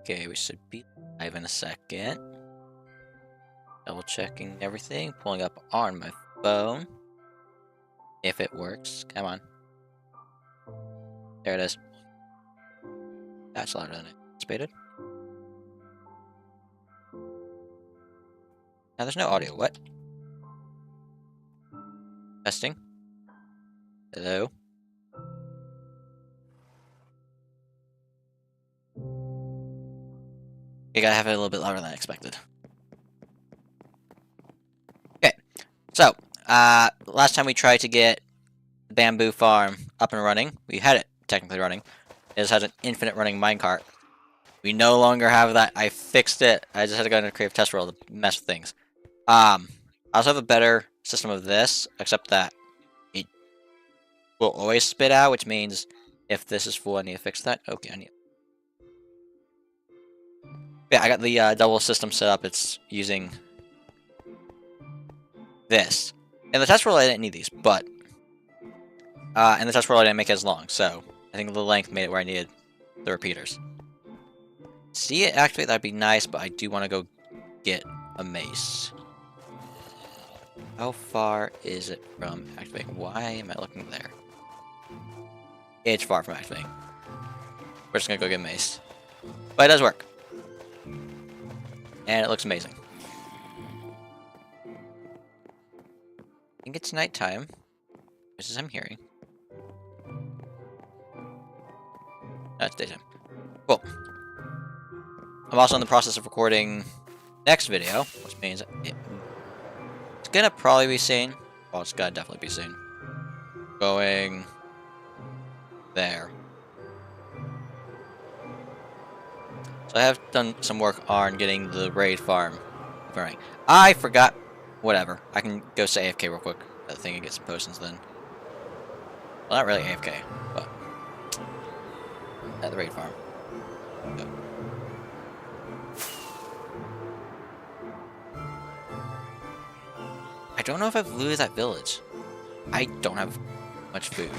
Okay, we should be live in a second. Double checking everything, pulling up on my phone. If it works. Come on. There it is. That's louder than anticipated. Now there's no audio. What? Testing. Hello? You gotta have it a little bit louder than I expected. Okay, so, last time we tried to get the bamboo farm up and running, we had it technically running. It just has an infinite running minecart. We no longer have that. I fixed it. I just had to go into Creative Test World to mess with things. I also have a better system of this, except that it will always spit out, which means if this is full, I need to fix that. Okay, I need. Yeah, I got the double system set up. It's using this. In the test world, I didn't need these, but in the test world, I didn't make it as long, so I think the length made it where I needed the repeaters. See it activate, that'd be nice, but I do want to go get a mace. How far is it from activating? Why am I looking there? It's far from activating. We're just gonna go get a mace. But it does work. And it looks amazing. I think it's nighttime. This is I'm hearing. That's daytime. Cool. I'm also in the process of recording next video, which means it's gonna probably be seen. Well, it's gotta definitely be seen. Going there. So I have done some work on getting the raid farm running. I forgot. Whatever. I can go say AFK real quick. I think and get some potions then. Well, not really AFK, but at the raid farm. Go. I don't know if I've looted that village. I don't have much food.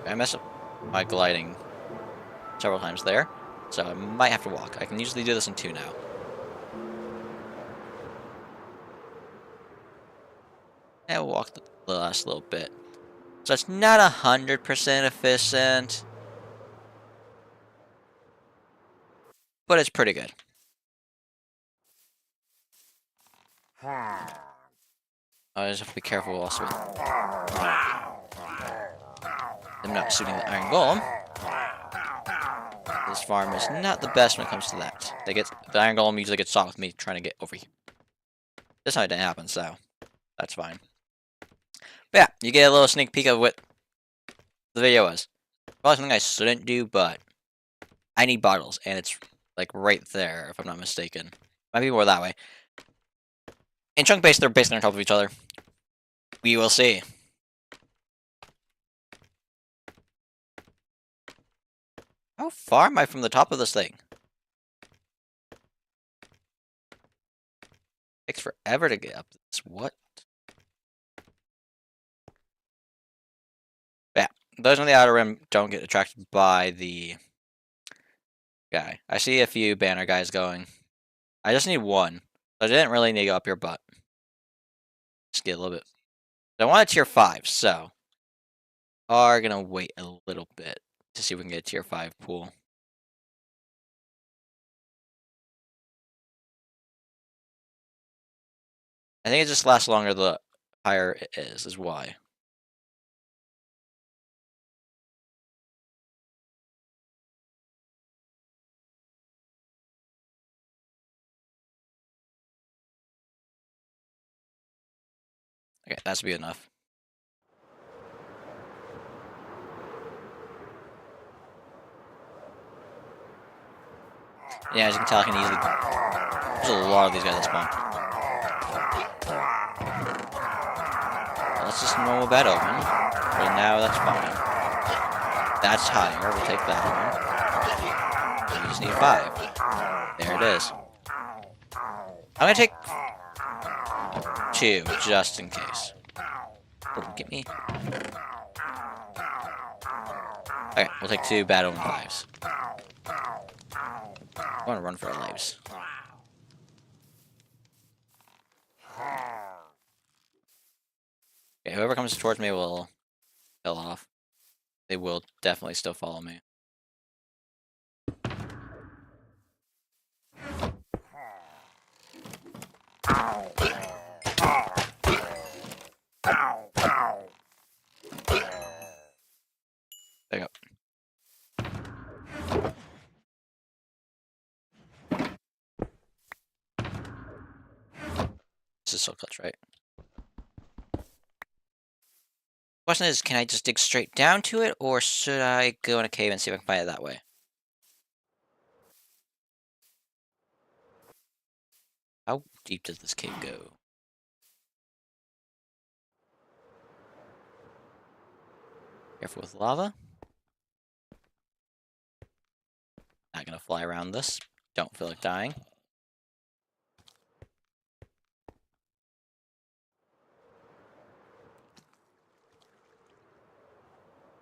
I messed up my gliding several times there, so I might have to walk. I can usually do this in 2 now. And we'll walk the last little bit. So it's not 100% efficient, but it's pretty good. I just have to be careful also. I'm not shooting the iron golem. This farm is not the best when it comes to that. The iron golem usually gets shot with me trying to get over here. This time it didn't happen, so that's fine. But yeah, you get a little sneak peek of what the video was. Probably something I shouldn't do, but I need bottles, and it's like right there, if I'm not mistaken. Might be more that way. In chunk base, they're basically on top of each other. We will see. How far am I from the top of this thing? Takes forever to get up this. What? Yeah, those on the outer rim don't get attracted by the guy. I see a few banner guys going. I just need one. I didn't really need to go up here, but just get a little bit. I want a tier 5, so are gonna wait a little bit to see if we can get a tier 5 pool. I think it just lasts longer the higher it is why. Okay, that should be enough. Yeah, as you can tell, I can easily. There's a lot of these guys that spawn. Well, that's just a normal bed open. But now that's fine. That's higher. We'll take that one. We just need 5. There it is. I'm gonna take 2 just in case. Oh, get me. Okay, we'll take 2 bad omen 5s. I want to run for our lives. Okay, whoever comes towards me will kill off. They will definitely still follow me. There you go. This is so clutch, right? Question is, can I just dig straight down to it, or should I go in a cave and see if I can find it that way? How deep does this cave go? Careful with lava. Not gonna fly around this. Don't feel like dying.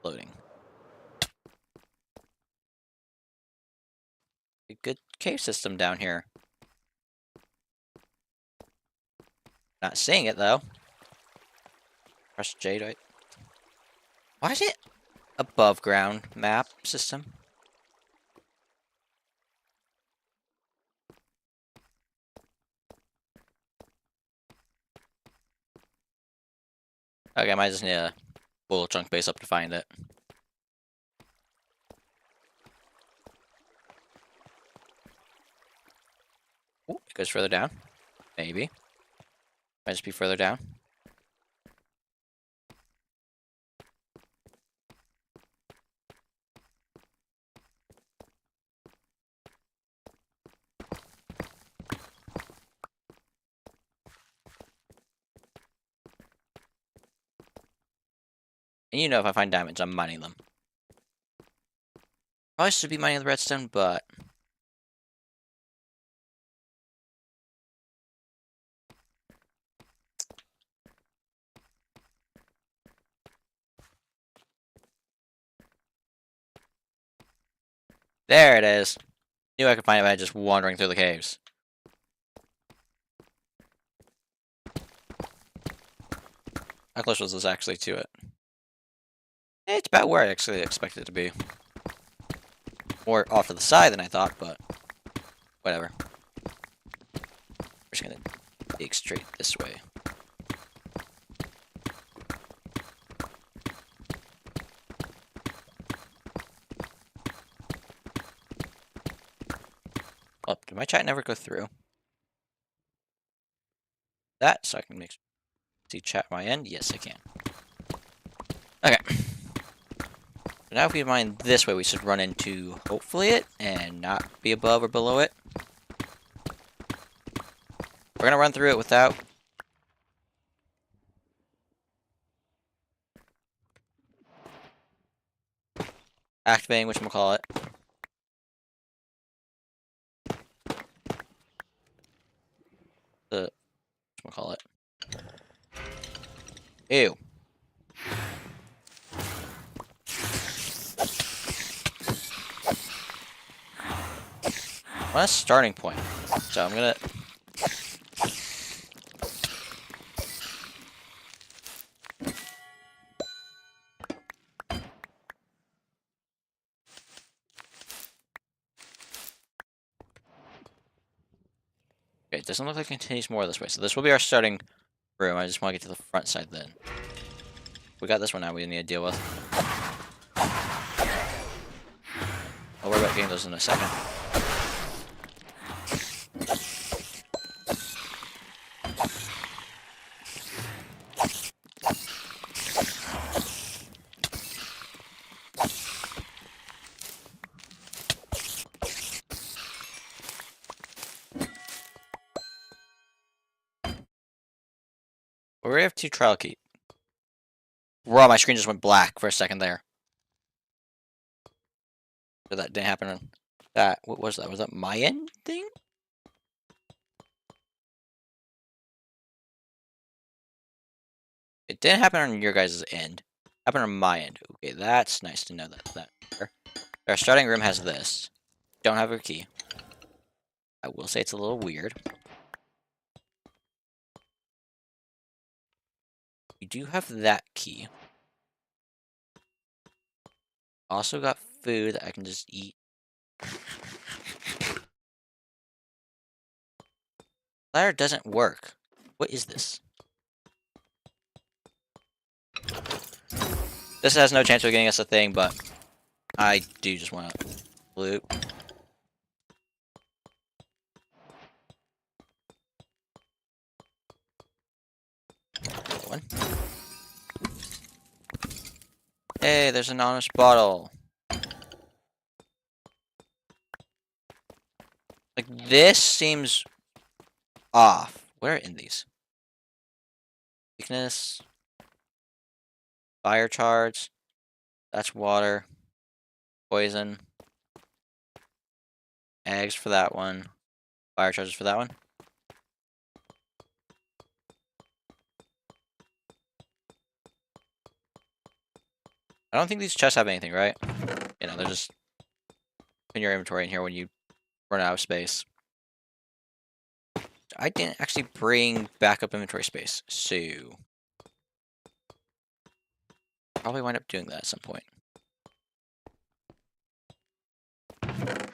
Loading. A good cave system down here. Not seeing it though. Press J, right? Why is it above ground map system? Okay, I might just need a full chunk base up to find it. Ooh, it goes further down. Maybe. Might just be further down. And you know if I find diamonds, I'm mining them. Probably should be mining the redstone, but... There it is. Knew I could find it by just wandering through the caves. How close was this actually to it? It's about where I actually expected it to be. More off to the side than I thought, but whatever. We're just gonna dig straight this way. Oh, did my chat never go through? That, so I can see chat on my end? Yes, I can. Okay. So now if we mine this way, we should run into, hopefully, it, and not be above or below it. We're gonna run through it without... activating whatchamacallit. The... whatchamacallit. Ew. Well, that's a starting point. So I'm gonna... Okay, it doesn't look like it continues more this way. So this will be our starting room. I just want to get to the front side then. We got this one now we need to deal with. I'll worry about getting those in a second. We already have 2 trial key. Wow, my screen just went black for a second there. So that didn't happen. That, what was that? Was that my end thing? It didn't happen on your guys' end. It happened on my end. Okay, that's nice to know that. Our starting room has this. Don't have a key. I will say it's a little weird. We do have that key. Also got food that I can just eat. Ladder doesn't work. What is this? This has no chance of getting us a thing, but I do just want to loot. One. Hey, there's an honest bottle. Like, this seems off. Where are in these? Weakness. Fire charge. That's water. Poison. Eggs for that one. Fire charges for that one. I don't think these chests have anything, right? You know, they're just in your inventory in here when you run out of space. I didn't actually bring backup inventory space, so probably wind up doing that at some point.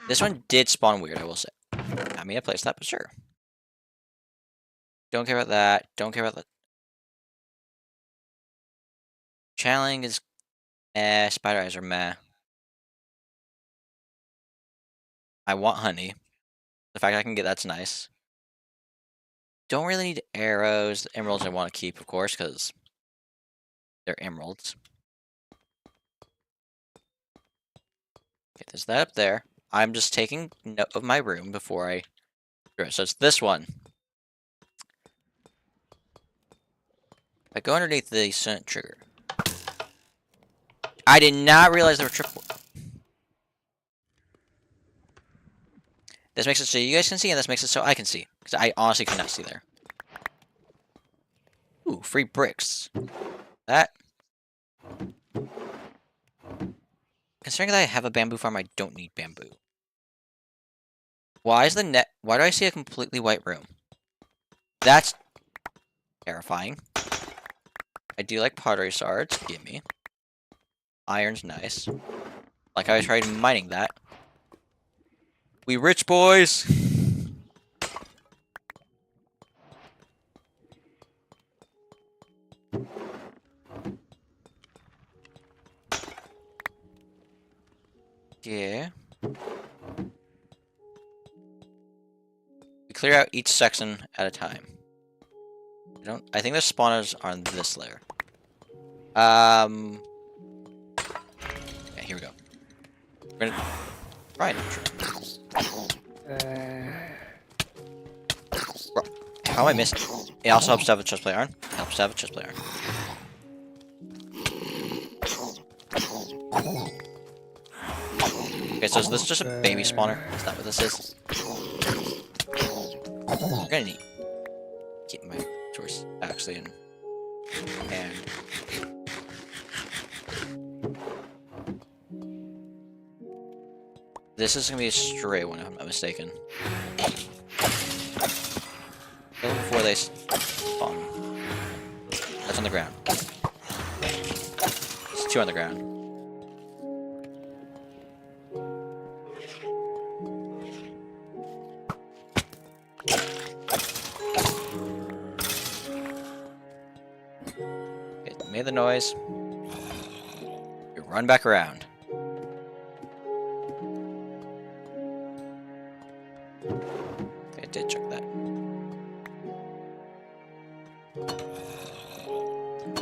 This one did spawn weird, I will say. I mean, I placed that, but sure. Don't care about that. Don't care about that. Channeling is spider eyes are meh. I want honey. The fact I can get that's nice. Don't really need arrows. The emeralds I want to keep, of course, because they're emeralds. Okay, there's that up there. I'm just taking note of my room before I... So it's this one. I go underneath the scent trigger. I did not realize there were triple... This makes it so you guys can see, and this makes it so I can see. Because I honestly could not see there. Ooh, free bricks. That... Considering that I have a bamboo farm, I don't need bamboo. Why is the net... Why do I see a completely white room? That's terrifying. I do like pottery shards. Gimme. Iron's nice. Like I tried mining that. We rich boys! Yeah. We clear out each section at a time. I think the spawners are on this layer. Yeah, here we go. We're gonna try it. Bro, how am I missing? It also helps to have a chest plate iron. It helps to have a chest plate iron. Okay, so is this just a baby spawner? Is that what this is? We're gonna need keep my torch actually in hand. This is gonna be a stray one if I'm not mistaken. Kill them before they spawn. That's on the ground. There's two on the ground. Okay, made the noise. We run back around. Okay, I did check that.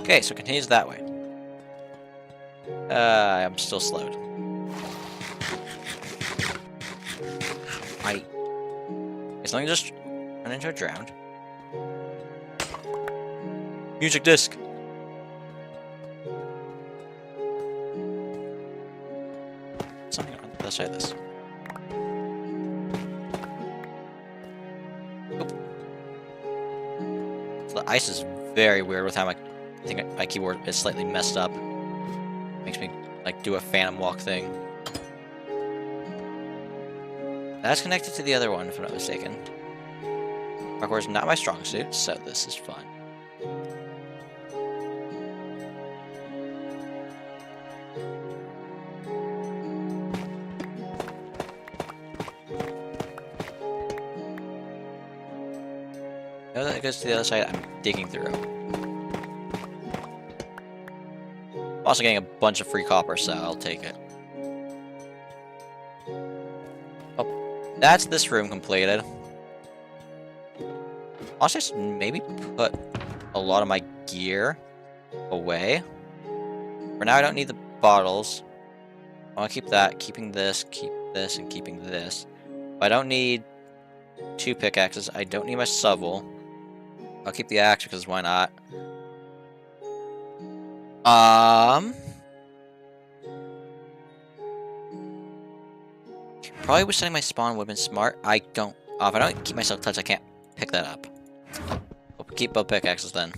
Okay, so it continues that way. I'm still slowed. As long as just run into a drowned. Music disc! Something on the other side of this. Oop. So the ice is very weird with how much I think my keyboard is slightly messed up. Makes me, like, do a phantom walk thing. That's connected to the other one, if I'm not mistaken. Parkour is not my strong suit, so this is fun. Now that it goes to the other side, I'm digging through. I'm also getting a bunch of free copper, so I'll take it. Oh, that's this room completed. Also, just maybe put a lot of my gear away. For now, I don't need the bottles. I want to keep that, keeping this, and keeping this. But I don't need 2 pickaxes. I don't need my shovel. I'll keep the axe because why not? Probably was setting my spawn would have been smart. I don't. If I don't keep myself touched, I can't pick that up. We'll keep both pickaxes then.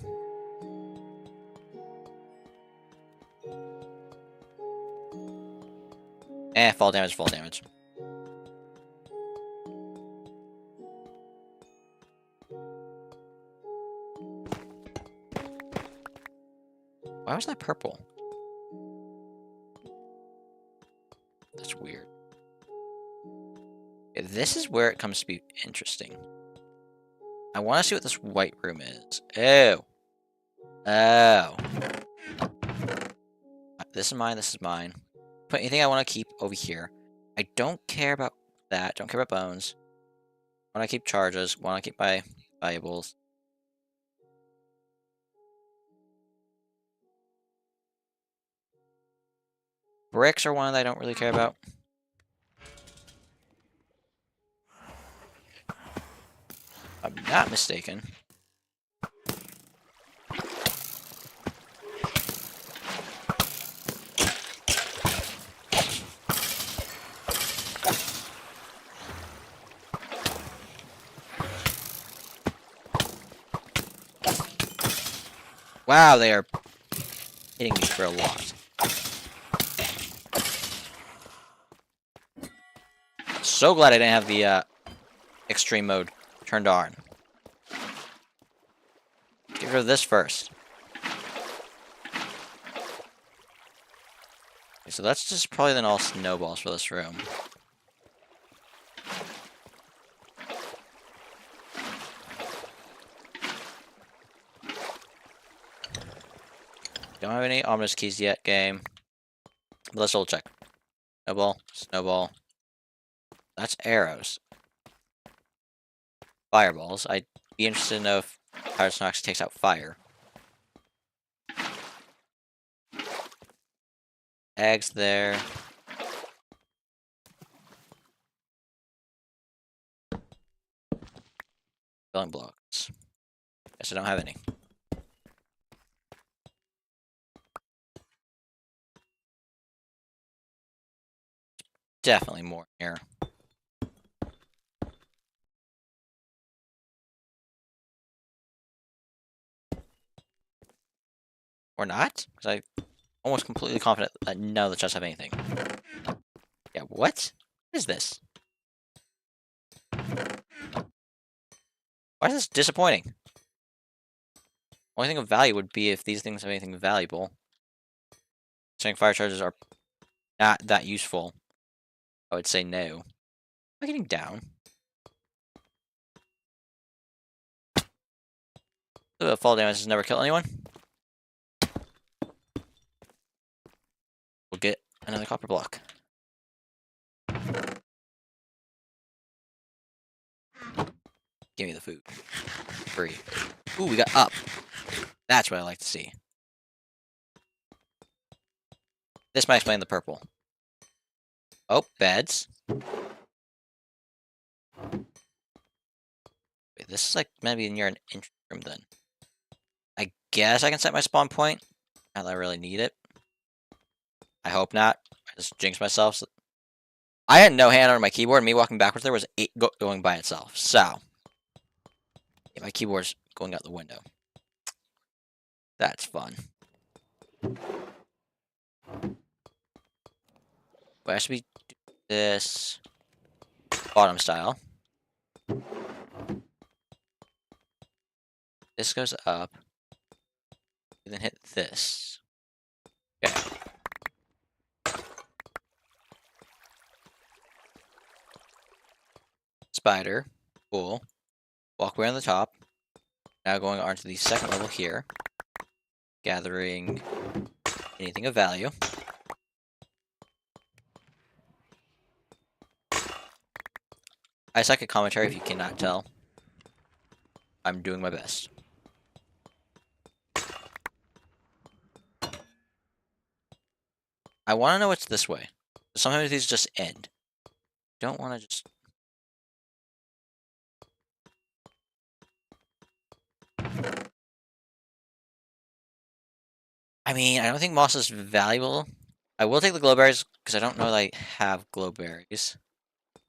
Fall damage, fall damage. Why was that purple? That's weird. Okay, this is where it comes to be interesting. I want to see what this white room is. Oh. Oh. This is mine, this is mine. Put anything I want to keep over here. I don't care about that. Don't care about bones. Want to keep charges. Want to keep my valuables. Bricks are one that I don't really care about. If I'm not mistaken. Wow, they are hitting me for a lot. So glad I didn't have the extreme mode turned on. Get rid of this first. Okay, so that's just probably then all snowballs for this room. Don't have any ominous keys yet, game. But let's double check. Snowball, snowball. That's arrows. Fireballs. I'd be interested to know if Pyroxene actually takes out fire. Eggs there. Filling blocks. Guess I don't have any. Definitely more here. Or not? Because I'm almost completely confident that none of the chests have anything. Yeah, what? What is this? Why is this disappointing? Only thing of value would be if these things have anything valuable. Saying fire charges are not that useful. I would say no. Am I getting down? Fall damage has never killed anyone. We'll get another copper block. Give me the food. Free. Ooh, we got up. That's what I like to see. This might explain the purple. Oh, beds. Wait, this is like maybe near an entry room then. I guess I can set my spawn point. Not that I really need it. I hope not. I just jinxed myself. So I had no hand on my keyboard, and me walking backwards there was 8 going by itself. So, yeah, my keyboard's going out the window. That's fun. But I should be this bottom style. This goes up. And then hit this. Okay. Spider. Cool. Walkway on the top. Now going on to the second level here. Gathering anything of value. I suck at commentary if you cannot tell. I'm doing my best. I want to know what's this way. Sometimes these just end. Don't want to just... I mean, I don't think moss is valuable. I will take the glowberries, because I don't know that I have glowberries.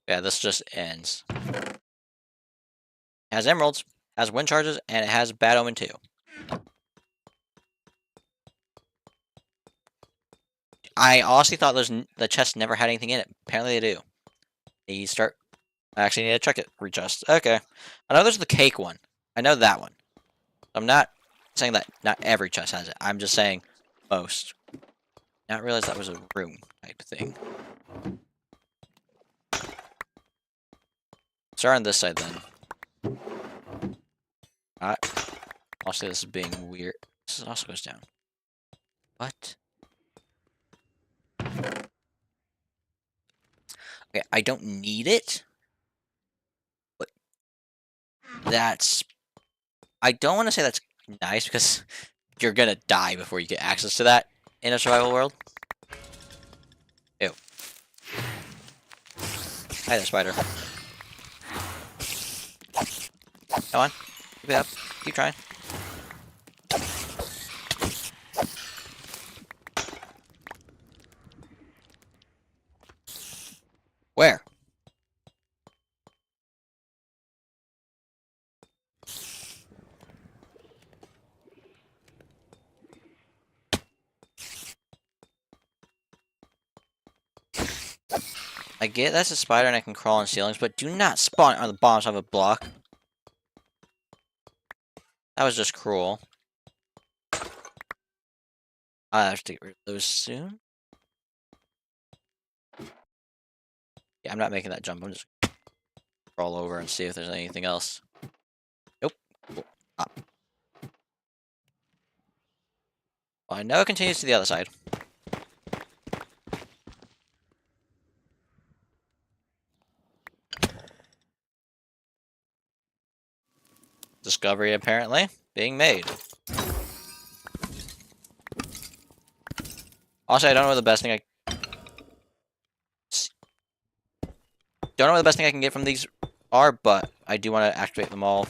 Yeah, this just ends. It has emeralds, has wind charges, and it has bad omen too. I honestly thought the chests never had anything in it. Apparently they do. You start... I actually need to check it. Rechest. Okay. I know there's the cake one. I know that one. I'm not saying that not every chest has it. I'm just saying most. Not realize that was a room type thing. Start on this side then. Alright. Also, this is being weird. This also goes down. What? Okay, I don't need it. But that's... I don't want to say that's nice, because you're gonna die before you get access to that in a survival world. Ew. Hi there, spider. Come on. Keep it up. Keep trying. Where? I get that's a spider and I can crawl on ceilings, but do not spawn on the bottom of a block. That was just cruel. I have to get rid of those soon. Yeah, I'm not making that jump. I'm just crawl over and see if there's anything else. Nope. Cool. Up. Well, I know it continues to the other side. Discovery apparently being made. Also, I don't know what the best thing I don't know what the best thing I can get from these are, but I do want to activate them all,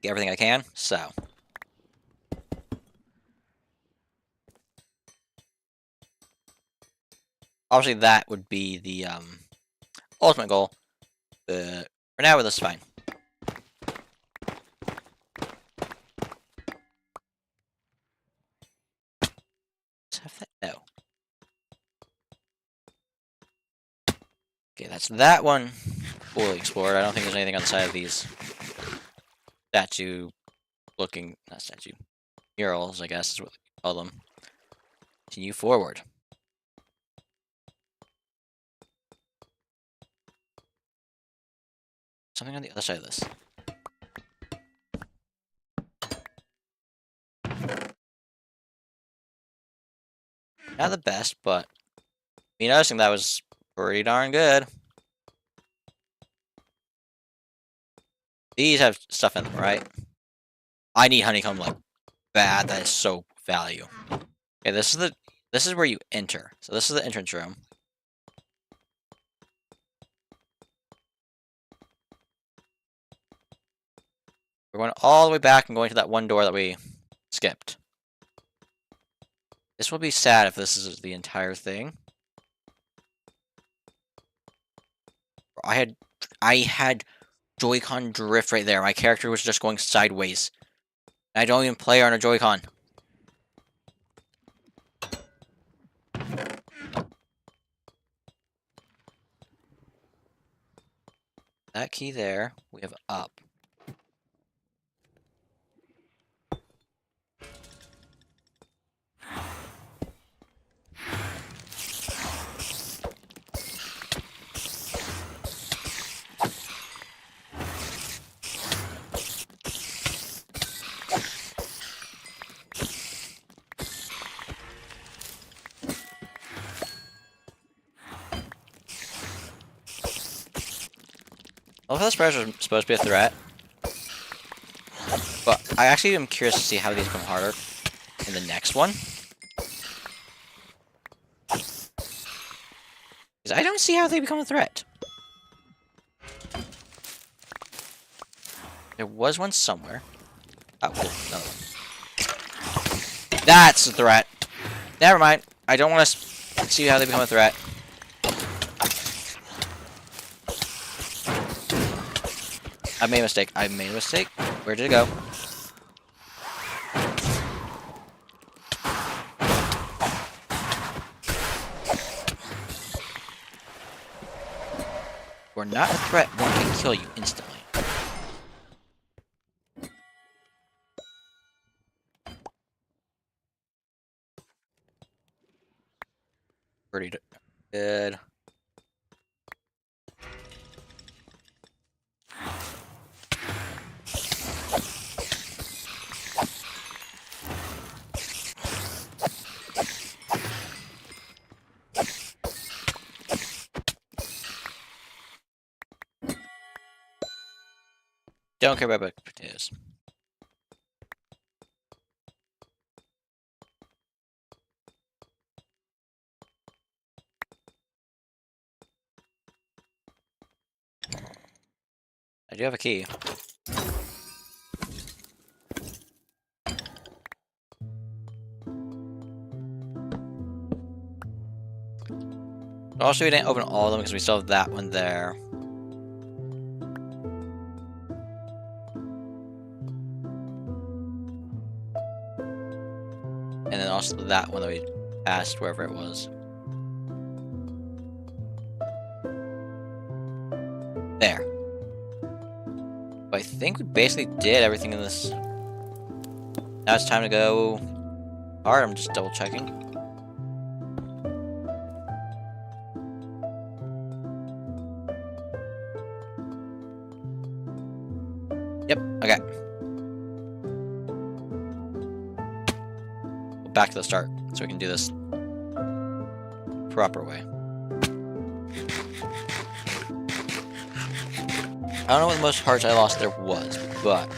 get everything I can. So, obviously, that would be the ultimate goal. But for now, this is fine. No. Okay, that's that one fully explored. I don't think there's anything on the side of these statue-looking, not statue, murals, I guess is what you call them. Continue forward. Something on the other side of this. Not the best, but me noticing that was pretty darn good. These have stuff in them, right? I need honeycomb like bad. That is so value. Okay, this is where you enter. So this is the entrance room. We're going all the way back and going to that one door that we skipped. This will be sad if this is the entire thing. I had Joy-Con drift right there. My character was just going sideways. I don't even play on a Joy-Con. that key there. We have up. I love how the spreaders are supposed to be a threat. But I actually am curious to see how these become harder in the next one. Because I don't see how they become a threat. There was one somewhere. Oh, cool. Another one. That's a threat. Never mind. I don't want to see how they become a threat. I made a mistake. I made a mistake. Where did it go? We're not a threat. One can kill you instantly. Pretty good. Don't care about baked potatoes. I do have a key. Also, we didn't open all of them because we still have that one there. And then also that one that we passed wherever it was. There. But I think we basically did everything in this. Now it's time to go hard. I'm just double checking. Yep, okay. Back to the start, so we can do this proper way. I don't know what the most hearts I lost there was, but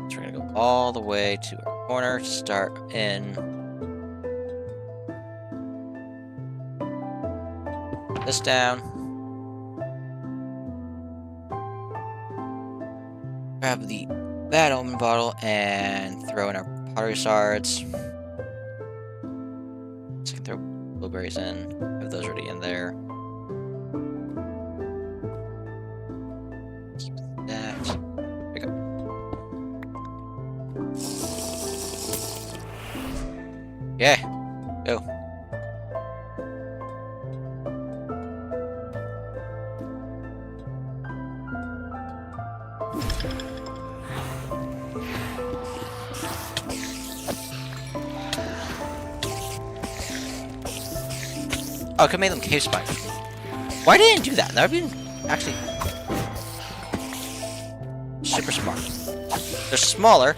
so we're gonna go all the way to our corner to start in this down. Grab the bad omen bottle and throw in our pottery shards. So we can throw blueberries in. Have those already in there. Keep that. There we go. Yeah. Go. Oh, I could have made them cave spiders. Why didn't I do that? That would have been actually super smart. They're smaller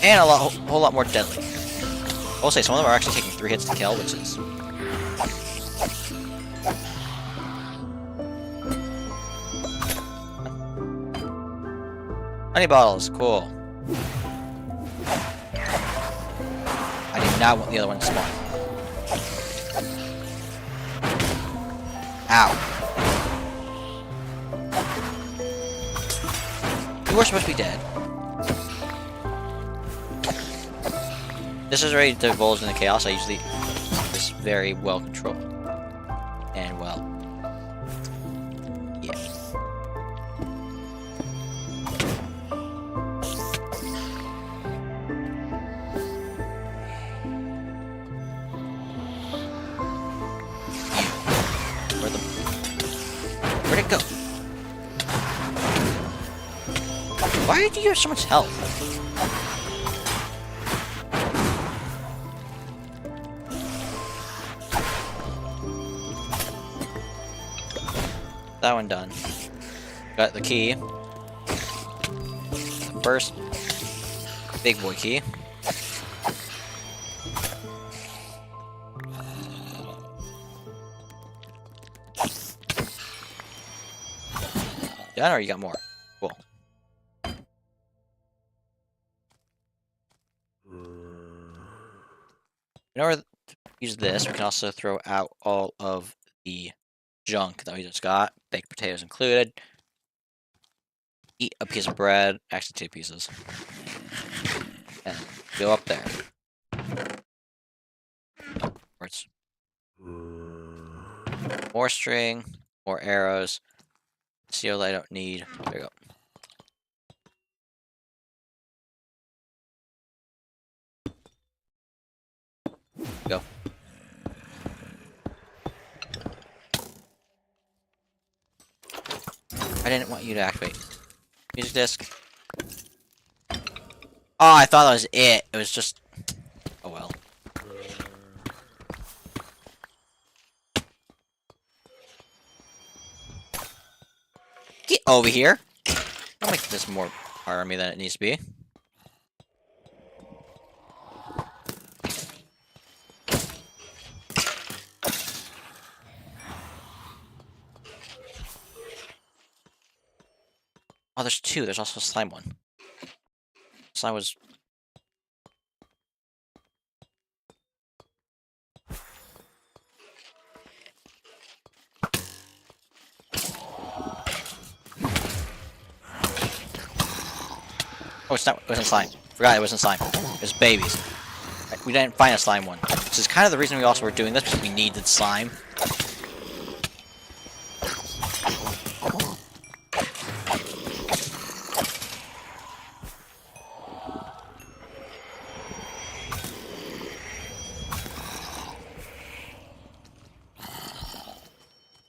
and a whole lot more deadly. I will say some of them are actually taking 3 hits to kill, which is honey bottles, cool. I did not want the other one to spawn. Ow. You were supposed to be dead. This is ready to divulge into chaos. I usually is very well controlled. And well. Yeah. Where the Why do you have so much health? That one done. Got the key. The first big boy key. Done, or you got more? Cool. In order to use this, we can also throw out all of the junk that we just got. Baked potatoes included. Eat a piece of bread. Actually, 2 pieces. And go up there. Words. More string. More arrows. Steel I don't need. There you go. Go. I didn't want you to activate. Music disc. Oh, I thought that was it. It was just... Oh well. Get over here. I'll make this more hard on me than it needs to be. Oh, there's 2. There's also a slime one. Slime was... Oh, it's not. It wasn't slime. Forgot it wasn't slime. It was babies. We didn't find a slime one. This is kind of the reason we also were doing this, because we needed slime.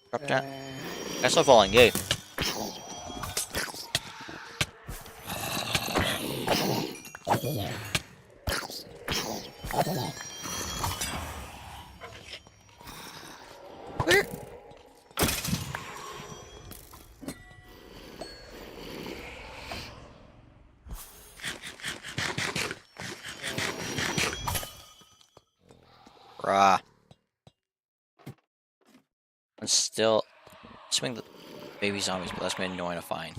Drop down. That's not falling, yay. Where? Bruh. I'm still... Swing the baby zombies, but that's been annoying to find.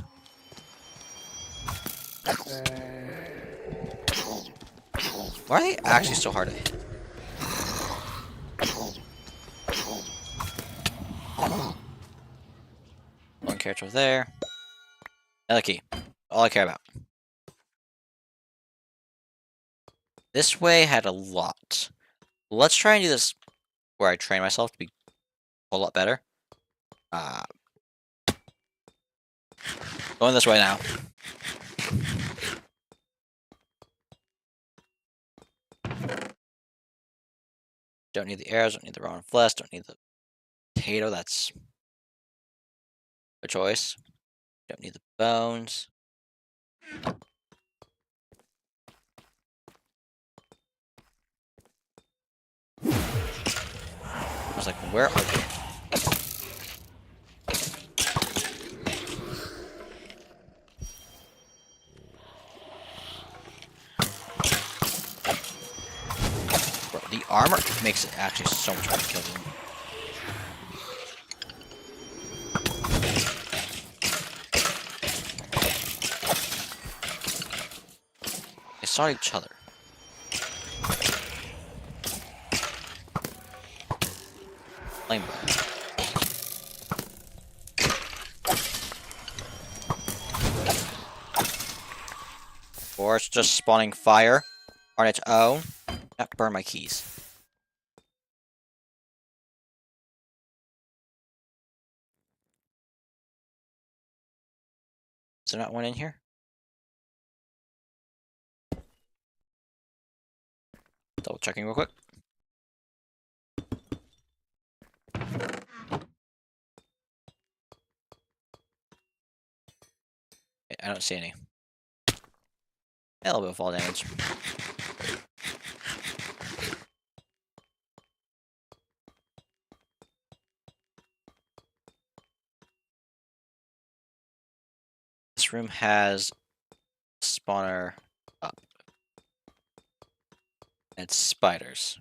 Why are they actually so hard to hit? One character over there. Another key. All I care about. This way had a lot. Let's try and do this where I train myself to be a lot better. Going this way now. Don't need the arrows, don't need the raw flesh, don't need the potato, that's a choice. Don't need the bones. I was like, where are they? Bro, the armor makes it actually so much harder to kill them. They saw each other. Flame burn. Or it's just spawning fire on its own. Not burn my keys. Is there not one in here? Double checking real quick. I don't see any. A little bit of fall damage. This room has spawner up. And spiders.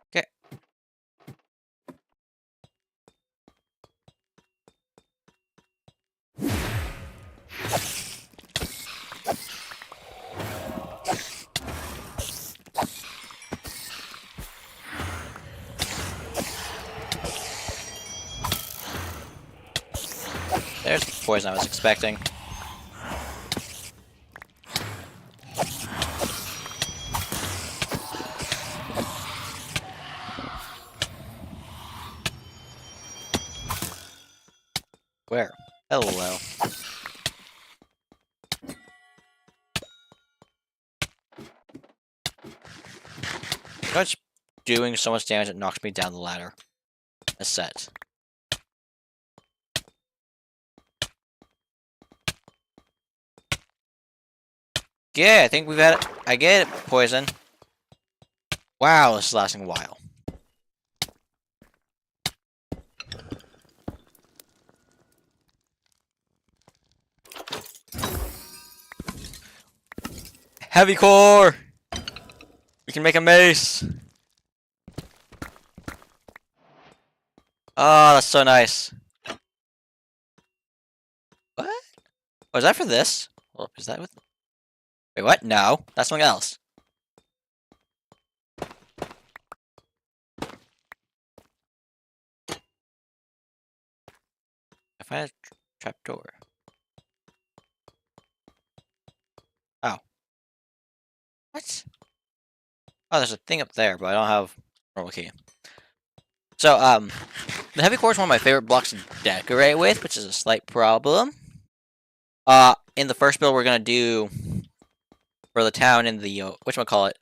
Okay. There's the poison I was expecting. Where? Hello. You know, it's doing so much damage it knocks me down the ladder. A set. Yeah, I think we've had it. I get it, poison. Wow, this is lasting a while. Heavy core! We can make a mace! Oh, that's so nice. What? Oh, is that for this? Oh, is that with... Wait, what? No, that's something else. I find a trapdoor. Oh. What? Oh, there's a thing up there, but I don't have a normal key. So, the heavy core is one of my favorite blocks to decorate with, which is a slight problem. In the first build we're gonna do for the town in the whatchamacallit,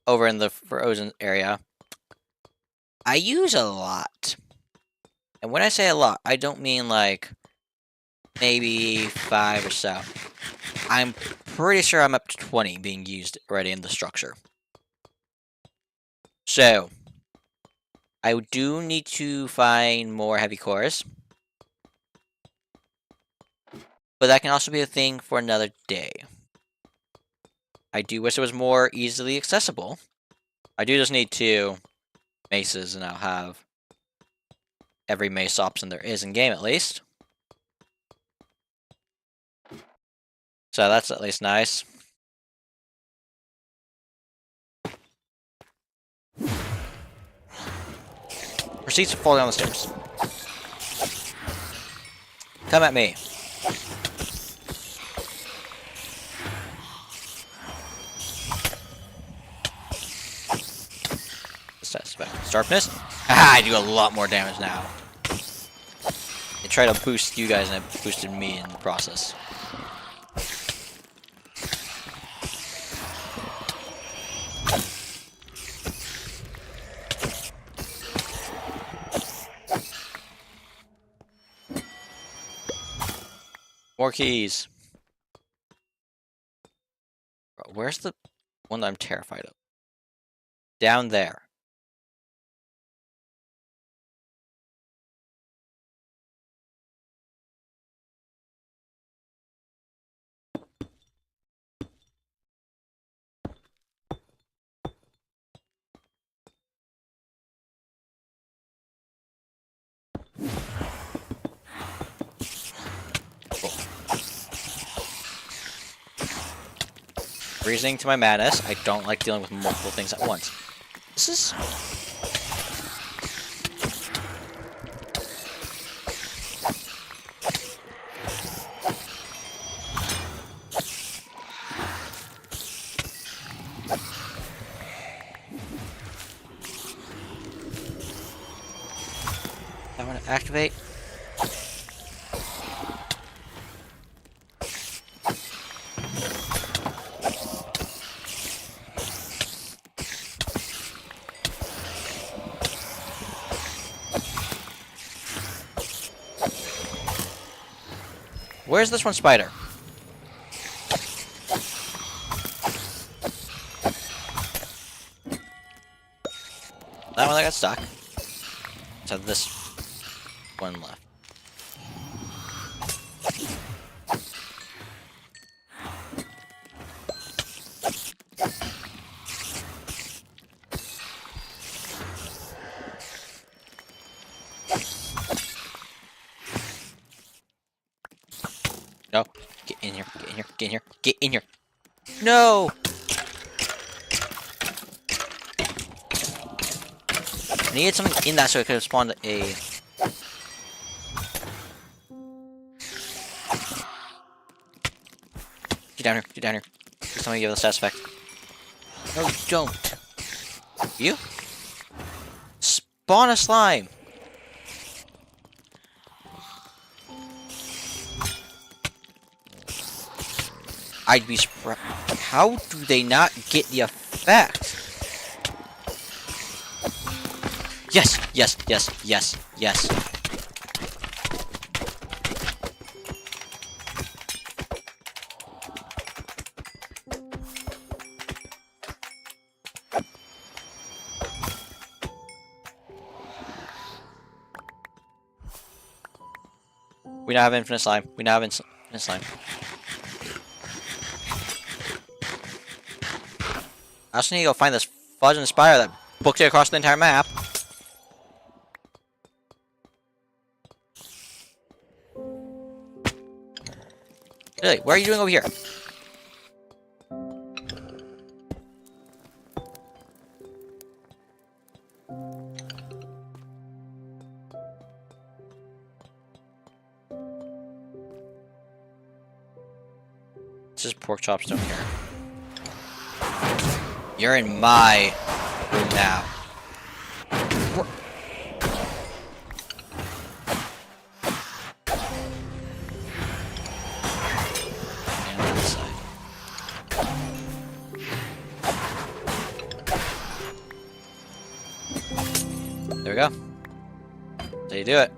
over in the frozen area, I use a lot. And when I say a lot, I don't mean like maybe 5 or so. I'm pretty sure I'm up to 20 being used already in the structure. So, I do need to find more heavy cores. But that can also be a thing for another day. I do wish it was more easily accessible. I do just need 2 maces, and I'll have every mace option there is in game, at least. So that's at least nice. Proceeds to fall down the stairs. Come at me. Sharpness? Haha, I do a lot more damage now. They try to boost you guys, and it boosted me in the process. More keys. Where's the one that I'm terrified of? Down there. Reasoning to my madness, I don't like dealing with multiple things at once. This is... I want to activate. Where's this one spider? That one that got stuck. So this one left. No. Get in here. Get in here. Get in here. Get in here. No! I needed something in that so it could have spawned a... Get down here. Get down here. Please tell me you give the stats effect. No, you don't. You? Spawn a slime! I'd be surprised. How do they not get the effect? Yes, yes, yes, yes, yes. We now have infinite slime. We now have infinite slime. I also need to go find this fudge and spider that booked it across the entire map. Really, what are you doing over here? This is pork chops, don't care. You're in my room now. There we go. That's how you do it.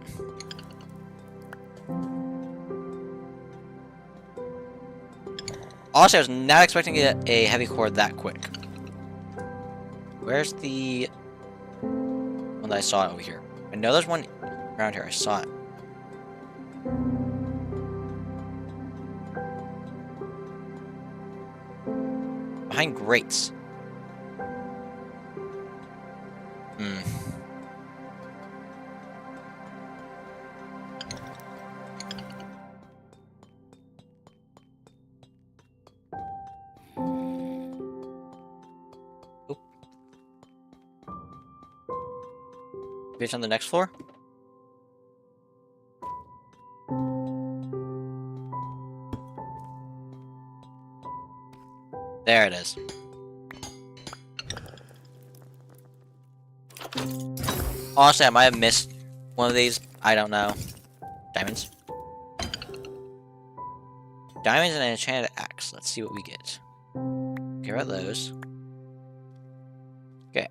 Honestly, I was not expecting to get a heavy core that quick. Where's the one that I saw over here? I know there's one around here. I saw it. Behind grates. Oop. Bitch on the next floor? There it is. Honestly, I might have missed one of these. I don't know. Diamonds. Diamonds and an enchanted axe. Let's see what we get. Get rid of those. Okay.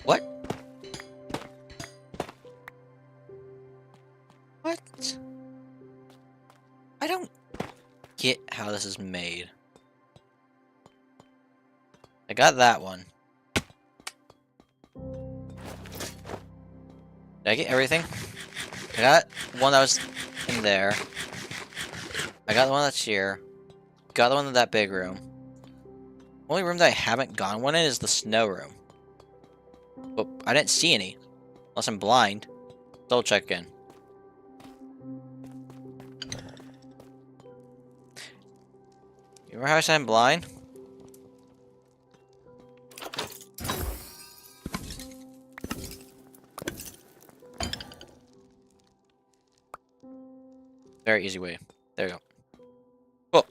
What? What? I don't get how this is made. I got that one. Did I get everything? I got one that was in there. I got the one that's here. Got the one in that big room. Only room that I haven't gone one in is the snow room. But I didn't see any. Unless I'm blind. Double check again. You remember how I said I'm blind? Very easy way. There you go. Cool.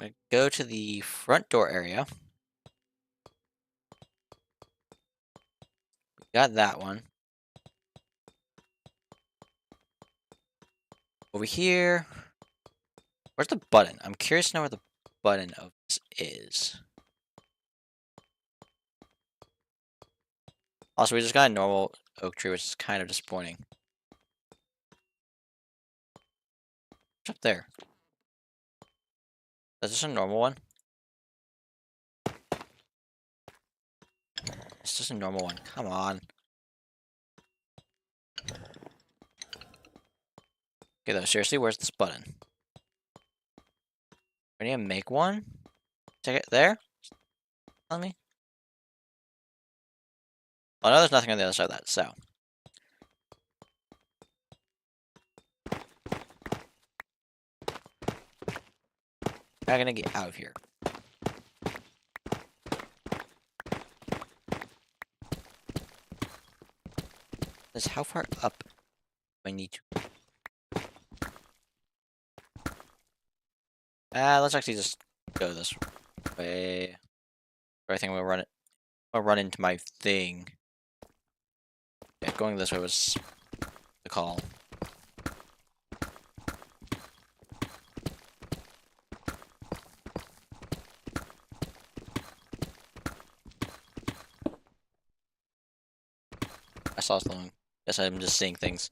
I'm gonna go to the front door area. Got that one. Over here. Where's the button? I'm curious to know where the button of this is. Also, we just got a normal oak tree, which is kind of disappointing. What's up there? Is this a normal one? It's just a normal one. Come on. Okay, though, seriously, where's this button? I need to make one? Take it there? Tell me. Oh, no, there's nothing on the other side of that, so. I'm gonna get out of here. This, how far up do I need to? Let's actually just go this way. I think I'll run into my thing. Yeah, going this way was the call. I saw something. Guess I'm just seeing things.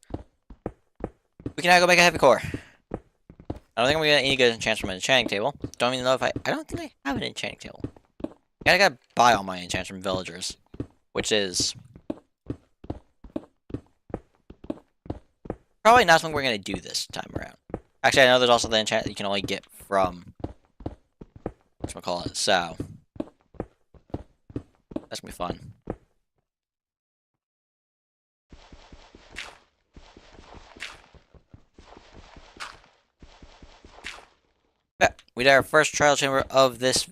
We can now go make a heavy core. I don't think I'm gonna get any good enchants from an enchanting table. Don't even know if I don't think I have an enchanting table. I gotta buy all my enchants from villagers. Which is probably not something we're gonna do this time around. Actually, I know there's also the enchant that you can only get from whatchamacallit, so that's gonna be fun. Yeah, we did our first trial chamber of this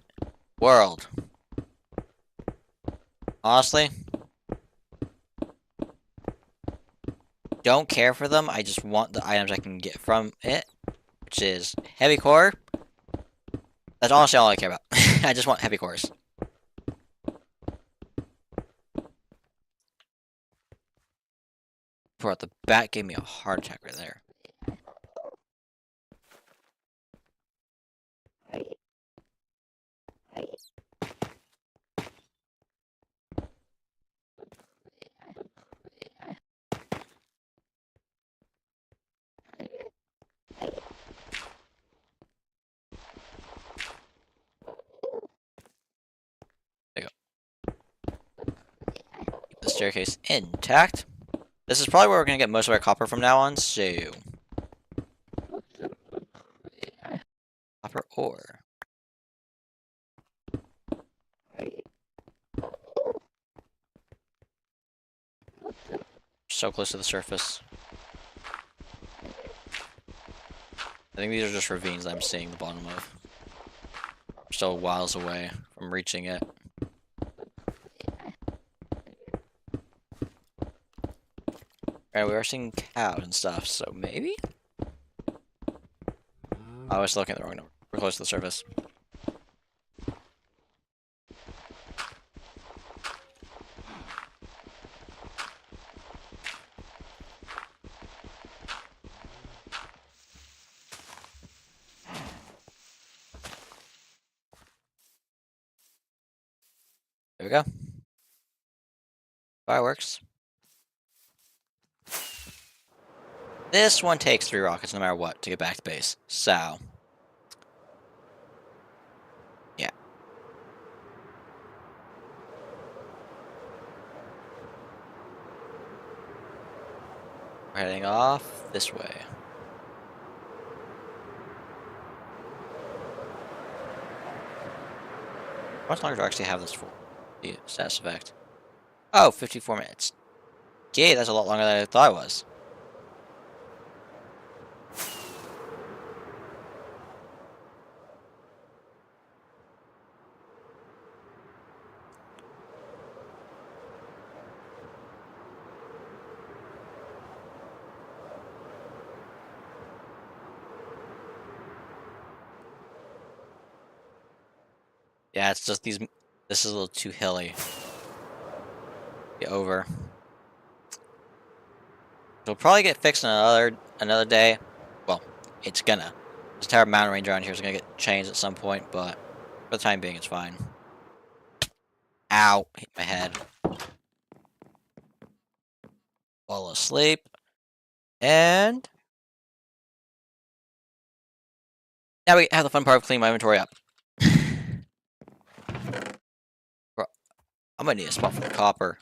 world. Honestly, don't care for them. I just want the items I can get from it, which is heavy core. That's honestly all I care about. I just want heavy cores. Bro, the bat gave me a heart attack right there. There you go. Keep the staircase intact. This is probably where we're gonna get most of our copper from now on, so copper ore. So close to the surface. I think these are just ravines I'm seeing the bottom of. We're still miles away from reaching it. Alright, we are seeing cows and stuff, so maybe? I was looking at the wrong number. We're close to the surface. There we go. Fireworks. This one takes 3 rockets no matter what to get back to base, so yeah. We're heading off this way. How much longer do I actually have this for? The status effect. Oh, 54 minutes. Okay, that's a lot longer than I thought it was. Yeah, it's just these. This is a little too hilly. Get over. It'll probably get fixed another day. Well, it's gonna. This entire mountain range around here is gonna get changed at some point, but for the time being, it's fine. Ow! Hit my head. Fall asleep. And now we have the fun part of cleaning my inventory up. Bro, I'm gonna need a spot for the copper.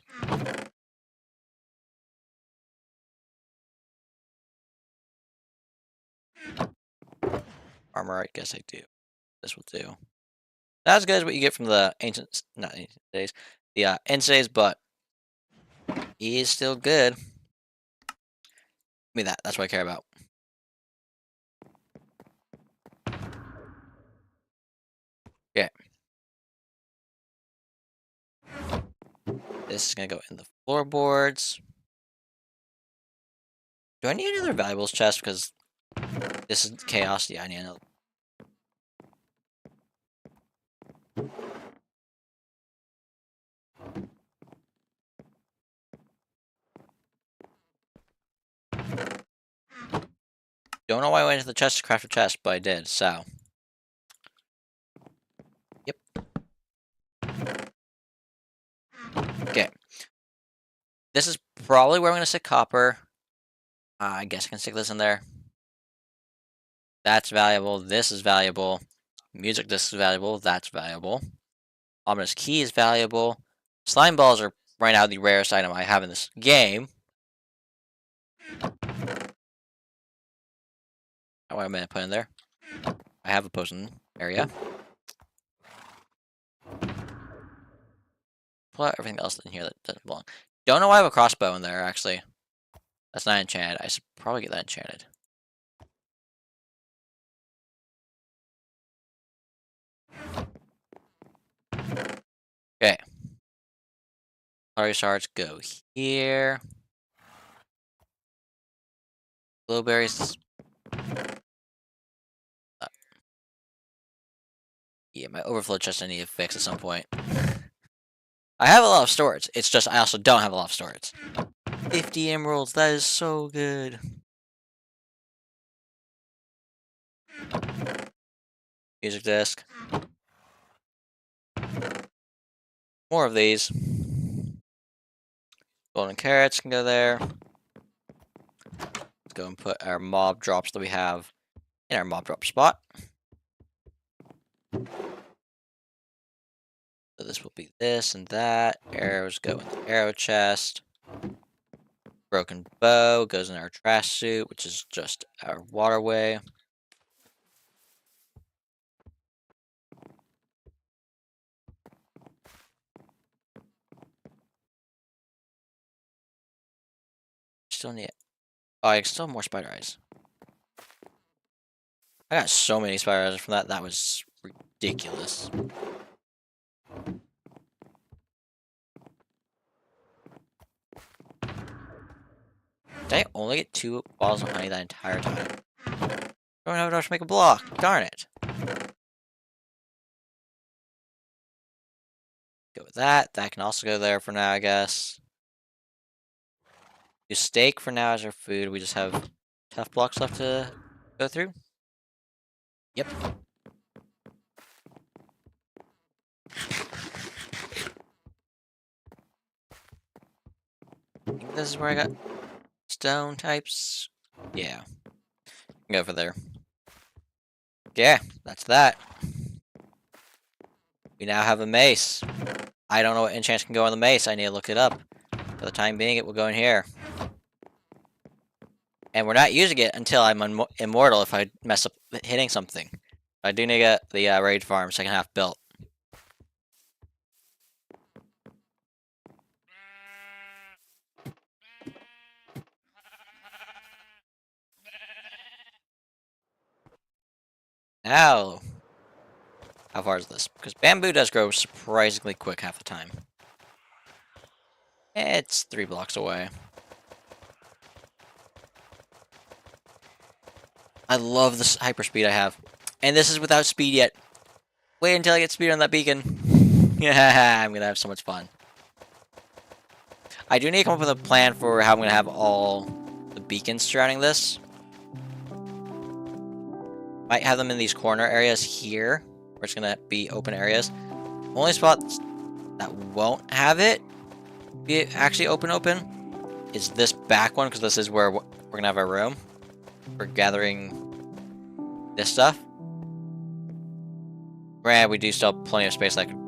Armor, I guess I do. This will do. Not as good as what you get from the not ancient days, the end days, but he is still good. Give me that. That's what I care about. Okay. This is gonna go in the floorboards. Do I need another valuables chest? Because this is chaos. Yeah, I need another. Don't know why I went into the chest to craft a chest, but I did, so. Yep. Okay. This is probably where I'm going to stick copper. I guess I can stick this in there. That's valuable. This is valuable. Music disc is valuable. That's valuable. Ominous key is valuable. Slime balls are right now the rarest item I have in this game. What am I going to put in there? I have a potion area. Put everything else in here that doesn't belong. Don't know why I have a crossbow in there, actually. That's not enchanted. I should probably get that enchanted. Okay. Pottery shards go here. Blueberries. Yeah, my overflow chest I need to fix at some point. I have a lot of storage. It's just I also don't have a lot of storage. 50 emeralds. That is so good. Music disc. More of these. Golden carrots can go there. Let's go and put our mob drops that we have in our mob drop spot. So this will be this and that. Arrows go in the arrow chest. Broken bow goes in our trash suit, which is just our waterway. Still need. Oh, I still have more spider eyes. I got so many spider eyes from that. That was ridiculous. Did I only get 2 bottles of honey that entire time? I don't have enough to make a block. Darn it. Go with that. That can also go there for now, I guess. Use steak for now as our food. We just have tough blocks left to go through. Yep. I think this is where I got stone types. Yeah. Go for there. Yeah, that's that. We now have a mace. I don't know what enchants can go on the mace. I need to look it up. For the time being, it will go in here. And we're not using it until I'm immortal if I mess up hitting something. I do need to get the raid farm second half built. Now, how far is this? Because bamboo does grow surprisingly quick half the time. It's 3 blocks away. I love this hyperspeed I have. And this is without speed yet. Wait until I get speed on that beacon. Yeah, I'm gonna have so much fun. I do need to come up with a plan for how I'm gonna have all the beacons surrounding this. Might have them in these corner areas here, where it's gonna be open areas. Only spots that won't have it be actually open is this back one, because this is where we're gonna have our room. We're gathering this stuff. Granted, we do still have plenty of space that I could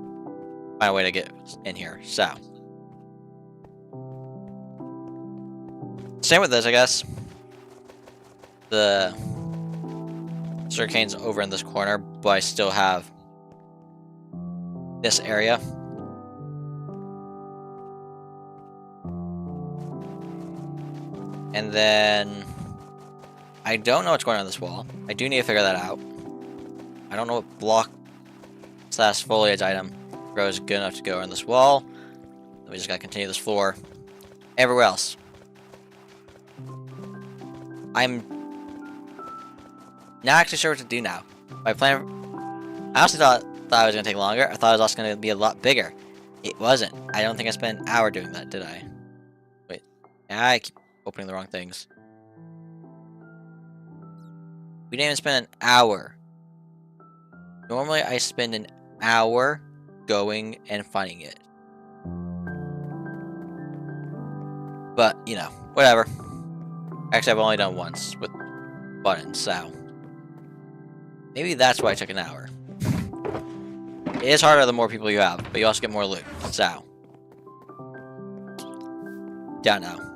find a way to get in here, so. Same with this, I guess. The sugarcane's over in this corner, but I still have this area. And then I don't know what's going on this wall. I do need to figure that out. I don't know what block / foliage item grows good enough to go on this wall. We just gotta continue this floor. Everywhere else. I'm not actually sure what to do now. My plan, I honestly thought it was gonna take longer. I thought it was also gonna be a lot bigger. It wasn't. I don't think I spent an hour doing that, did I? Wait, I keep opening the wrong things. We didn't even spend an hour. Normally, I spend an hour going and finding it. But, you know, whatever. Actually, I've only done once with buttons, so. Maybe that's why it took an hour. It is harder the more people you have, but you also get more loot, so. Don't know.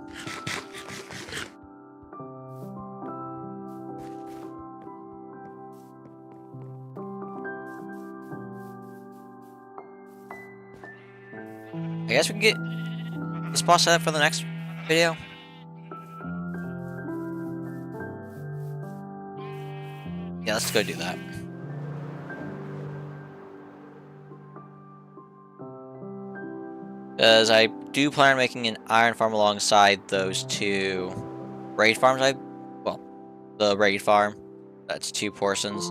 I guess we can get the spot set up for the next video. Yeah, let's go do that. Because I do plan on making an iron farm alongside those two raid farms. Well, the raid farm, that's 2 portions.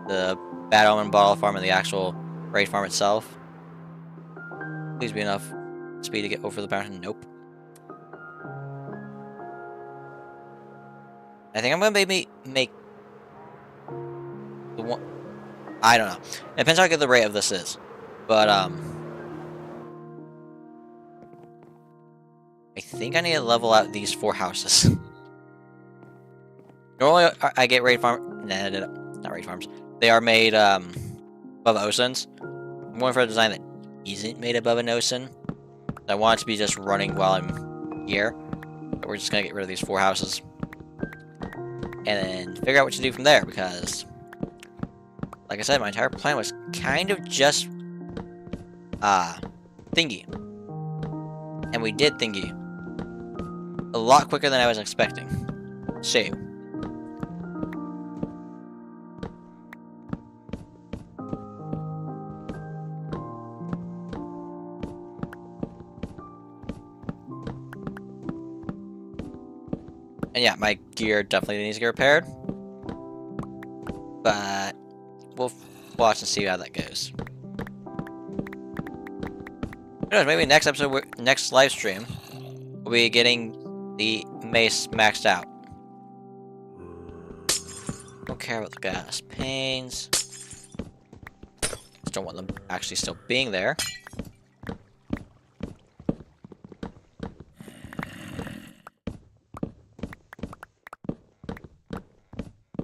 The Bad Omen bottle farm and the actual raid farm itself. Please be enough speed to get over the mountain. Nope. I think I'm gonna maybe make the one. I don't know. It depends how good the rate of this is, but I think I need to level out these 4 houses. Normally, I get raid farm. Nah, not raid farms. They are made above OSINs. I'm going for a design that isn't made above an OSIN. I want it to be just running while I'm here. But we're just gonna get rid of these 4 houses. And then figure out what to do from there, because like I said, my entire plan was kind of just thingy. And we did thingy a lot quicker than I was expecting. So and yeah, my gear definitely needs to get repaired. But we'll watch and see how that goes. Who knows, maybe next episode, next live stream, we'll be getting the mace maxed out. Don't care about the gas panes. Just don't want them actually still being there.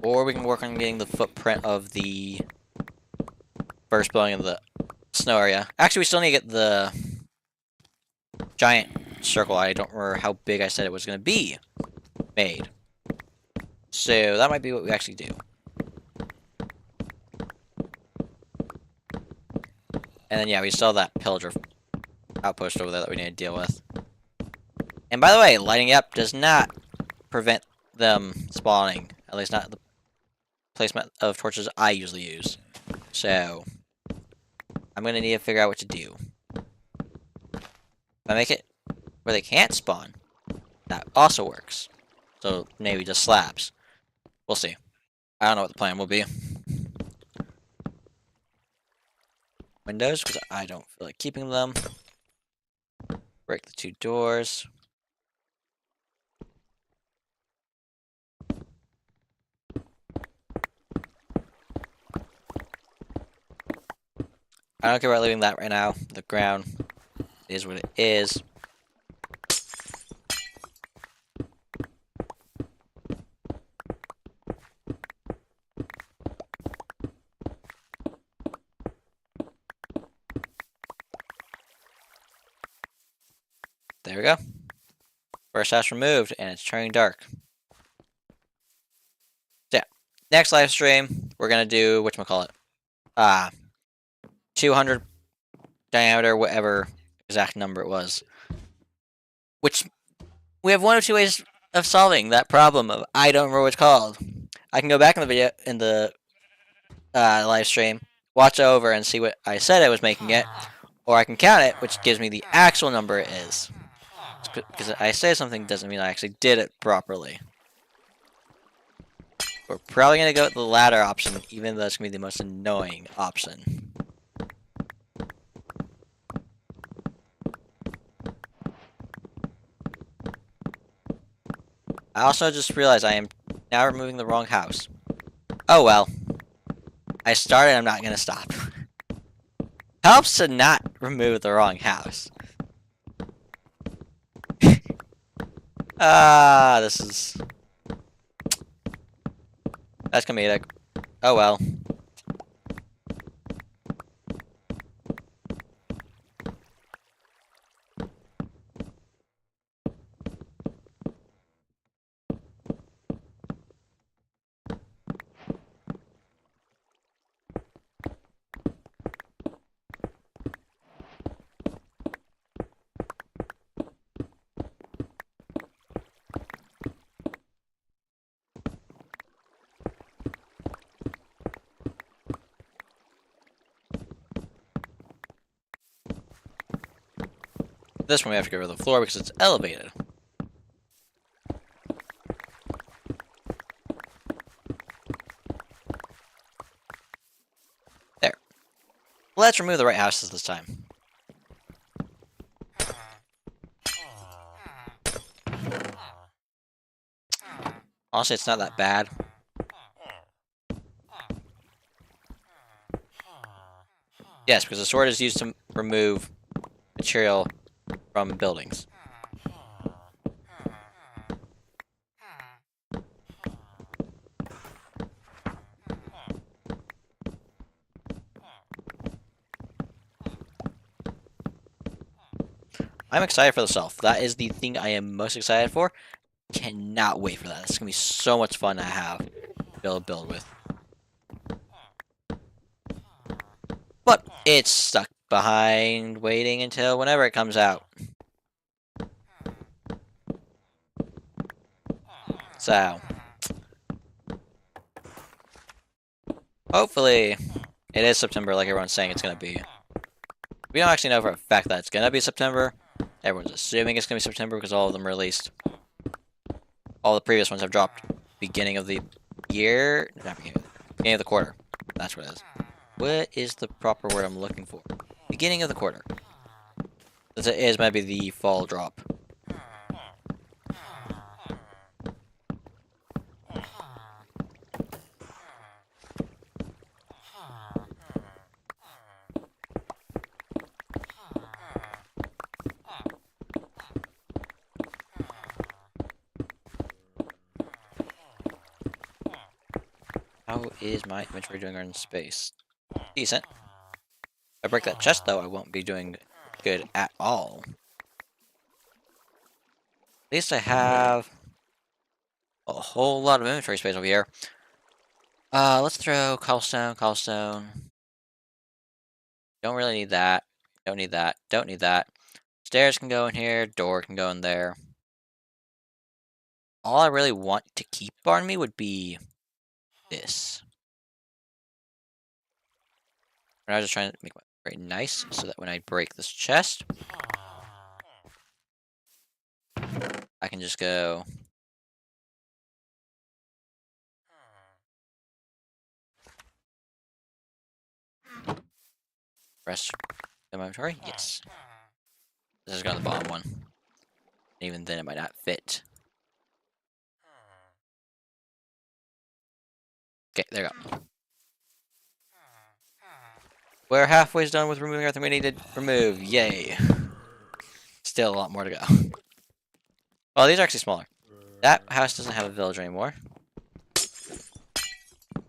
Or we can work on getting the footprint of the first building of the snow area. Actually, we still need to get the giant circle. I don't remember how big I said it was going to be made. So that might be what we actually do. And then, yeah, we still have that pillager outpost over there that we need to deal with. And by the way, lighting it up does not prevent them spawning. At least not the placement of torches I usually use. So I'm going to need to figure out what to do. If I make it where they can't spawn, that also works. So maybe just slabs. We'll see. I don't know what the plan will be. windows because I don't feel like keeping them. Break the 2 doors. I don't care about leaving that right now. The ground is what it is. There we go. First house removed, and it's turning dark. So yeah, next live stream, we're gonna do, whatchamacallit, 200 diameter, whatever exact number it was. Which, we have one of two ways of solving that problem of I don't remember what it's called. I can go back in the video, in the live stream, watch over and see what I said I was making it, or I can count it, which gives me the actual number it is. Because I say something doesn't mean I actually did it properly. We're probably going to go with the latter option, even though it's going to be the most annoying option. I also just realized I am now removing the wrong house. Oh well. I started, I'm not going to stop. Helps to not remove the wrong house. This is... That's comedic. Oh well. This one we have to get rid of the floor because it's elevated. There. Let's remove the right houses this time. Honestly, it's not that bad. Yes, because the sword is used to remove material from buildings. I'm excited for the self. That is the thing I am most excited for. Cannot wait for that. It's going to be so much fun to have to be able to build with. But it's stuck behind waiting until whenever it comes out. So, hopefully it is September like everyone's saying it's going to be. We don't actually know for a fact that it's going to be September. Everyone's assuming it's going to be September because all of them released. All the previous ones have dropped beginning of the year. Not beginning of the quarter. That's what it is. What is the proper word I'm looking for? Beginning of the quarter. Since it is maybe the fall drop. How is my inventory doing in space? Decent. If I break that chest, though, I won't be doing good at all. At least I have a whole lot of inventory space over here. Let's throw cobblestone, cobblestone. Don't really need that. Don't need that. Don't need that. Stairs can go in here. Door can go in there. All I really want to keep on me would be this. And I was just trying to make it very nice so that when I break this chest, I can just go. Rest of my inventory? Yes. This is going to the bottom one. Even then, it might not fit. Okay, there we go. We're halfway done with removing everything we need to remove. Yay. Still a lot more to go. Well, these are actually smaller. That house doesn't have a villager anymore. At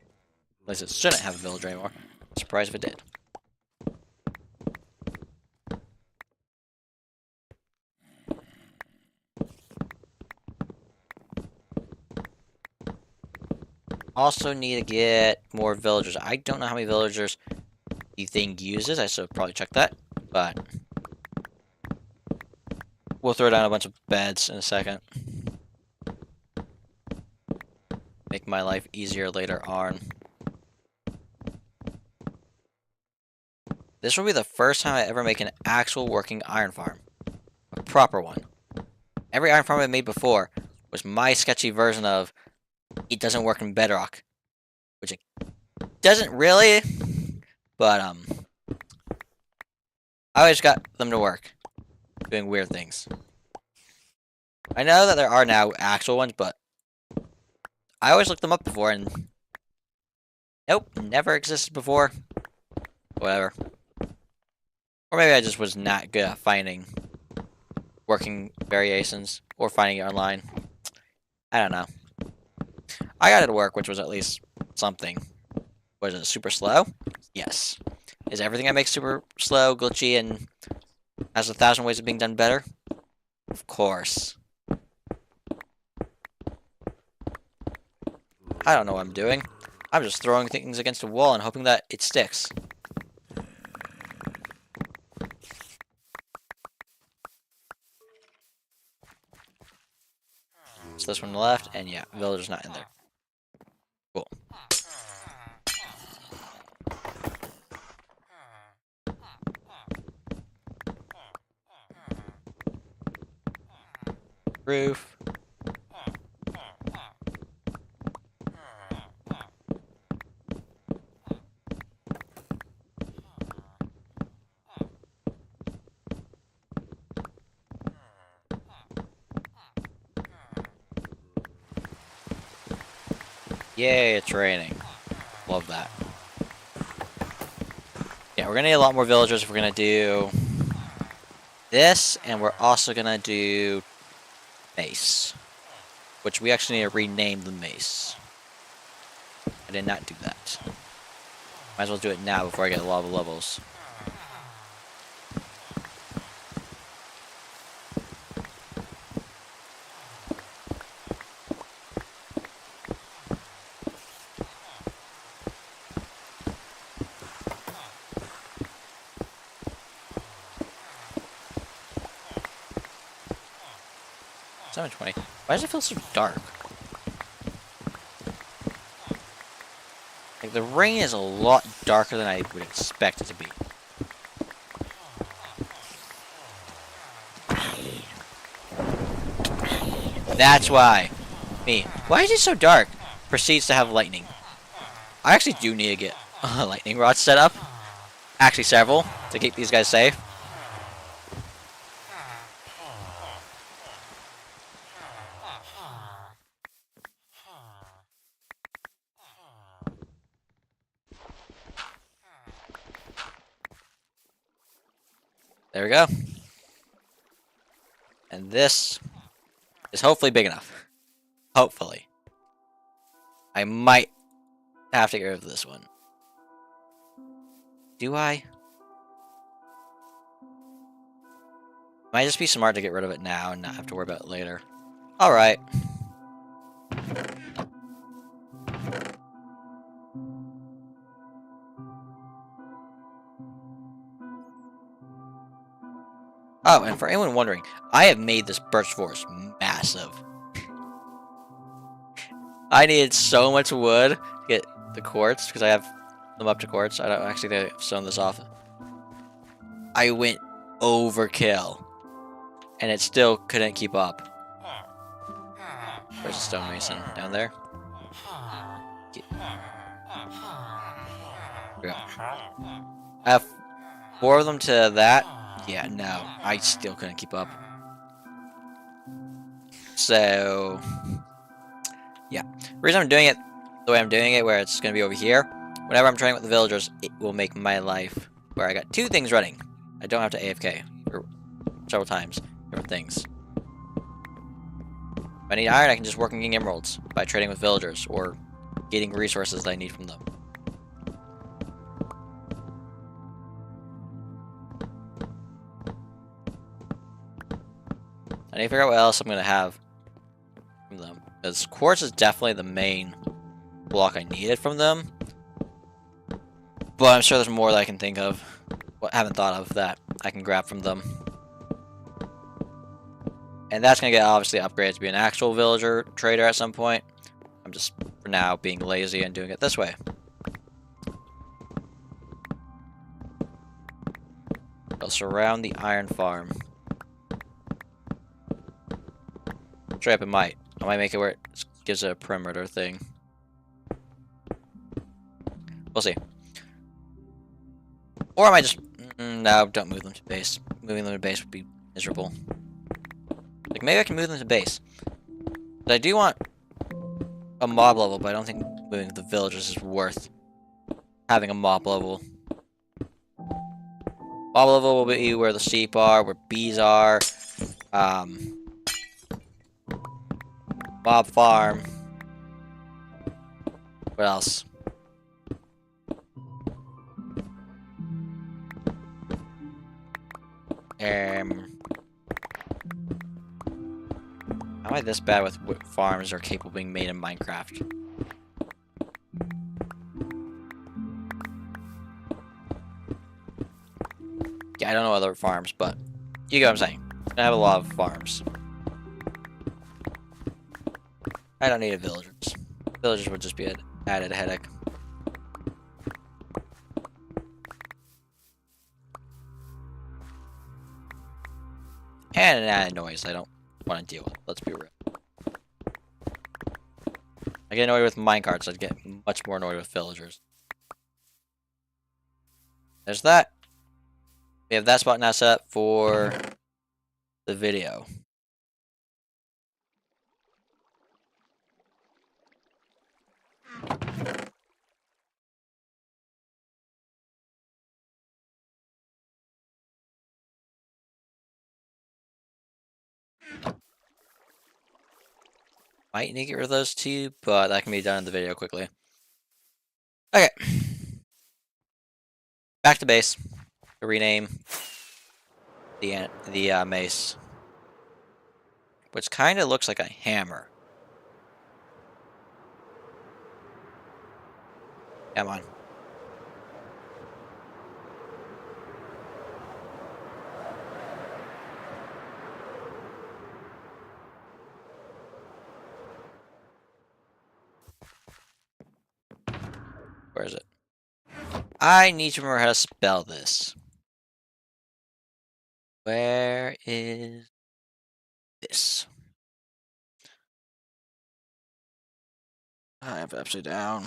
least it shouldn't have a villager anymore. Surprised if it did. Also need to get more villagers. I don't know how many villagers the thing uses. I should probably check that. But we'll throw down a bunch of beds in a second. Make my life easier later on. This will be the first time I ever make an actual working iron farm. A proper one. Every iron farm I made before was my sketchy version of it doesn't work in Bedrock. Which it doesn't really, but I always got them to work. Doing weird things. I know that there are now actual ones, but I always looked them up before and nope, never existed before. Whatever. Or maybe I just was not good at finding working variations or finding it online. I don't know. I got it to work, which was at least something. Was it super slow? Yes. Is everything I make super slow, glitchy, and has 1,000 ways of being done better? Of course. I don't know what I'm doing. I'm just throwing things against a wall and hoping that it sticks. So this one left, and yeah, villager's not in there. Cool. Roof. Yay, it's raining. Love that. Yeah, we're gonna need a lot more villagers if we're gonna do this, and we're also gonna do mace. Which we actually need to rename the mace. I did not do that. Might as well do it now before I get a lot of levels. $7.20. Why does it feel so dark? Like, the rain is a lot darker than I would expect it to be. That's why. Me. Why is it so dark? Proceeds to have lightning. I actually do need to get lightning rods set up. Actually, several. To keep these guys safe. There we go. And this is hopefully big enough. Hopefully. I might have to get rid of this one. Do I? Might just be smart to get rid of it now and not have to worry about it later. Alright. Oh, and for anyone wondering, I have made this birch forest massive. I needed so much wood to get the quartz, because I have them up to quartz. I don't actually think I've sewn this off. I went overkill. And it still couldn't keep up. Where's the stonemason? Down there? There we go. 4 of them to that. Yeah, no, I still couldn't keep up. So, yeah. The reason I'm doing it the way I'm doing it, where it's going to be over here, whenever I'm training with the villagers, it will make my life where I got 2 things running. I don't have to AFK for several times, different things. If I need iron, I can just work on getting emeralds by trading with villagers or getting resources that I need from them. I need to figure out what else I'm going to have from them. Because quartz is definitely the main block I needed from them. But I'm sure there's more that I can think of. What I haven't thought of that I can grab from them. And that's going to get obviously upgraded to be an actual villager trader at some point. I'm just, for now, being lazy and doing it this way. I'll surround the iron farm. Straight up it might. I might make it where it gives it a perimeter thing. We'll see. Or I might just... no, don't move them to base. Moving them to base would be miserable. Like, maybe I can move them to base. But I do want a mob level, but I don't think moving the villagers is worth having a mob level. Mob level will be where the sheep are, where bees are. Mob farm. What else? Am I this bad with what farms are capable of being made in Minecraft? Yeah, I don't know other farms, but you get what I'm saying. I have a lot of farms. I don't need a villagers. Villagers would just be an added headache. And an added noise I don't want to deal with. Let's be real. I get annoyed with minecarts, I'd get much more annoyed with villagers. There's that. We have that spot now set up for the video. Might need to get rid of those two, but that can be done in the video quickly. Okay. Back to base. To rename the mace. Which kind of looks like a hammer. Come on. Where is it? I need to remember how to spell this. Where is this? I have it upside down.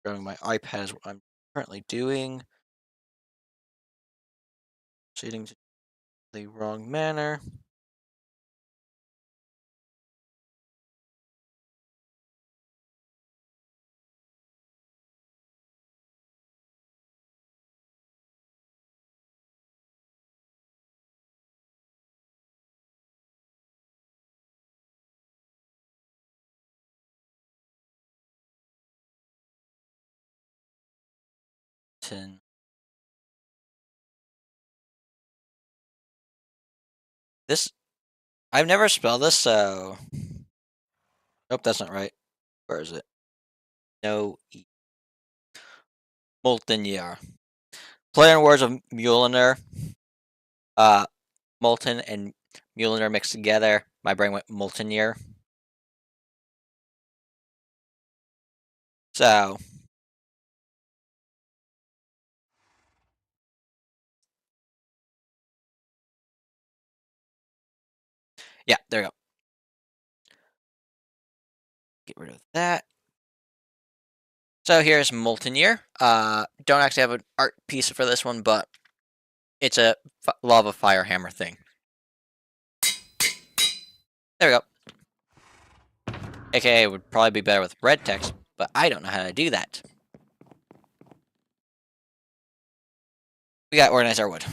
Showing my iPad is what I'm currently doing. Proceeding to the wrong manner. This, I've never spelled this, so... Nope, that's not right. Where is it? No E. Molten. Play on words of Mueller. Molten and Mueller mixed together. My brain went molten year. So... yeah, there we go. Get rid of that. So here's Molten Year. Don't actually have an art piece for this one, but It's a lava fire hammer thing. There we go. AKA would probably be better with red text, but I don't know how to do that. We gotta organize our wood.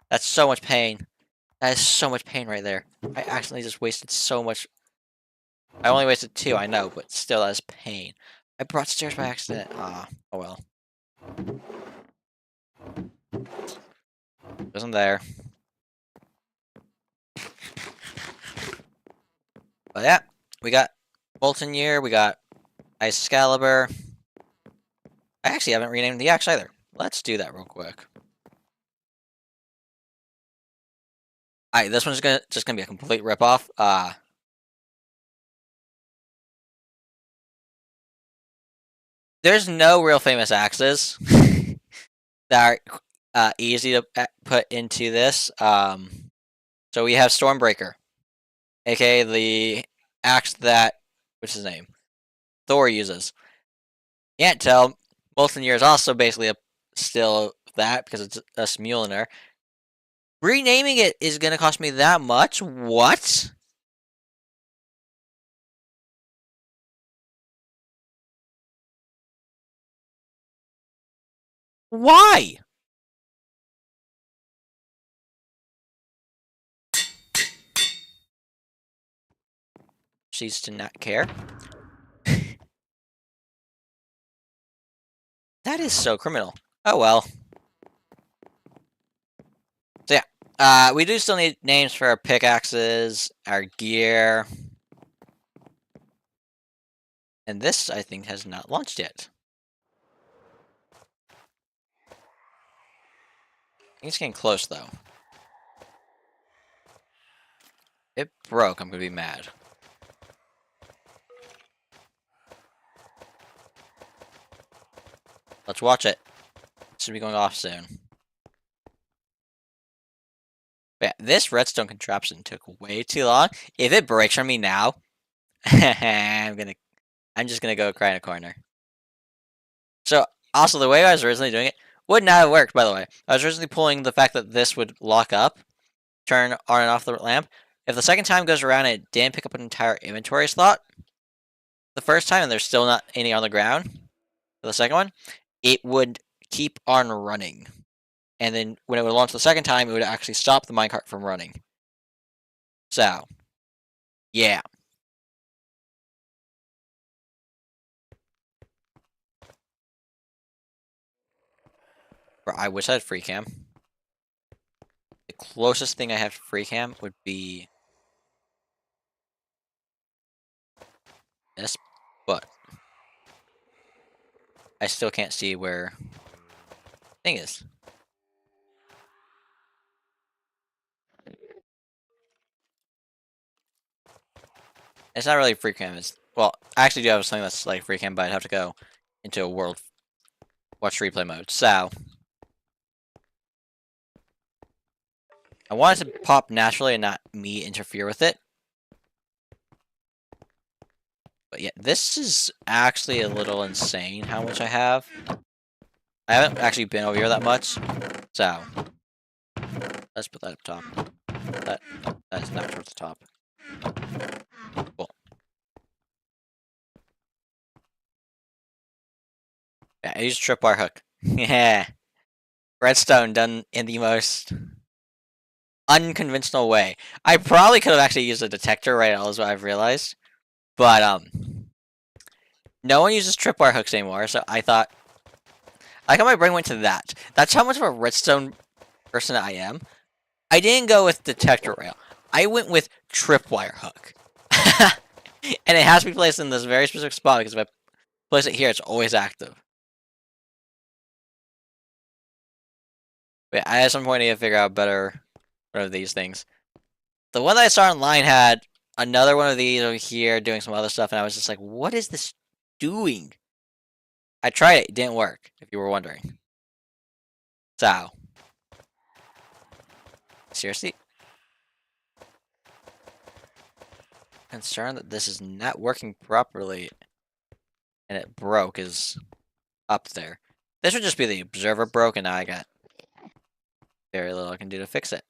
That's so much pain. That is so much pain right there. I accidentally just wasted so much. I only wasted 2, I know, but still, that is pain. I brought stairs by accident. Oh well. Wasn't there. But yeah, we got Molten Year, we got Excalibur. I actually haven't renamed the axe either. Let's do that real quick. Alright, this one's just gonna be a complete ripoff. There's no real famous axes that are easy to put into this. So we have Stormbreaker, aka the axe that what's his name? Thor uses. Can't tell. Molten Year is also basically still that because it's a Mjolnir. Renaming it is gonna cost me that much? What? Why? She's to not care. That is so criminal. Oh well. So yeah, we do still need names for our pickaxes, our gear. And this, I think, has not launched yet. I think it's getting close, though. It broke, I'm gonna be mad. Let's watch it. It should be going off soon. But yeah, this redstone contraption took way too long. If it breaks from me now, I'm just gonna go cry in a corner. So, also, the way I was originally doing it would not have worked, by the way. I was originally pulling the fact that this would lock up, turn on and off the lamp. If the second time goes around and it didn't pick up an entire inventory slot, the first time and there's still not any on the ground, for the second one, it would keep on running. And then when it would launch the second time, it would actually stop the minecart from running. So, yeah. Bro, I wish I had free cam. The closest thing I have to free cam would be this, but I still can't see where the thing is. It's not really free cam. It's, well, I actually do have something that's like free cam, but I'd have to go into a world watch replay mode. So, I want it to pop naturally and not me interfere with it. But yeah, this is actually a little insane how much I have. I haven't actually been over here that much, so let's put that up top. That's not towards the top. Cool. Yeah, I used tripwire hook. Yeah, redstone done in the most unconventional way. I probably could have actually used a detector right now, is what I've realized, but no one uses tripwire hooks anymore. So I thought, I got my brain went to that. That's how much of a redstone person I am. I didn't go with detector rail. I went with tripwire hook. And it has to be placed in this very specific spot because if I place it here, it's always active. But I at some point need to figure out better one of these things. The one that I saw online had another one of these over here doing some other stuff, and I was just like, what is this doing? I tried it. It didn't work, if you were wondering. So. Seriously? concerned that this is not working properly and it broke is up there. This would just be the observer broke, and now I got very little I can do to fix it.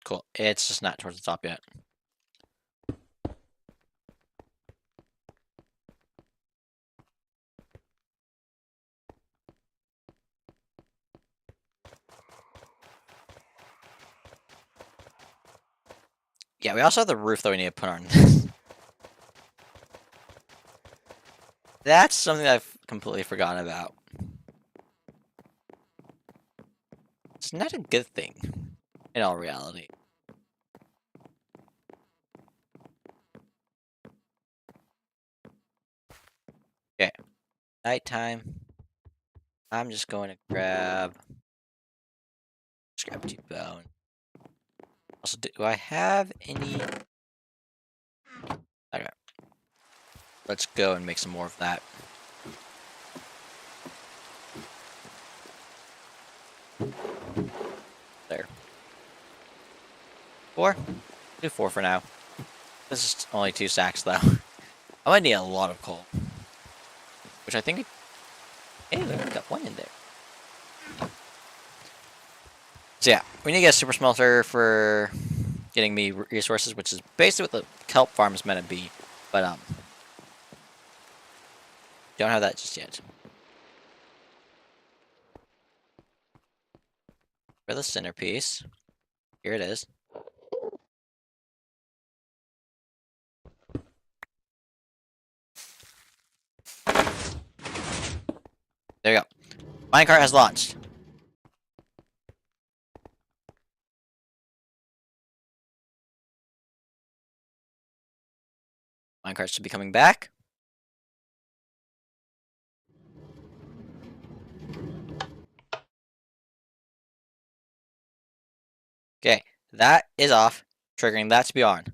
Cool. It's just not towards the top yet. Yeah, we also have the roof that we need to put on. That's something I've completely forgotten about. It's not a good thing, in all reality. Okay, nighttime. I'm just going to grab scrap T-bone. Also, do I have any? Okay, let's go and make some more of that. There. 4? Do 4 for now. This is only 2 sacks though. I might need a lot of coal. Which I think... Hey, we only got 1 in there. So yeah, we need to get a super smelter for getting me resources, which is basically what the kelp farm is meant to be. But, don't have that just yet. For the centerpiece. Here it is. There you go. Minecart has launched. Minecart should be coming back. Okay, that is off, triggering that to be on.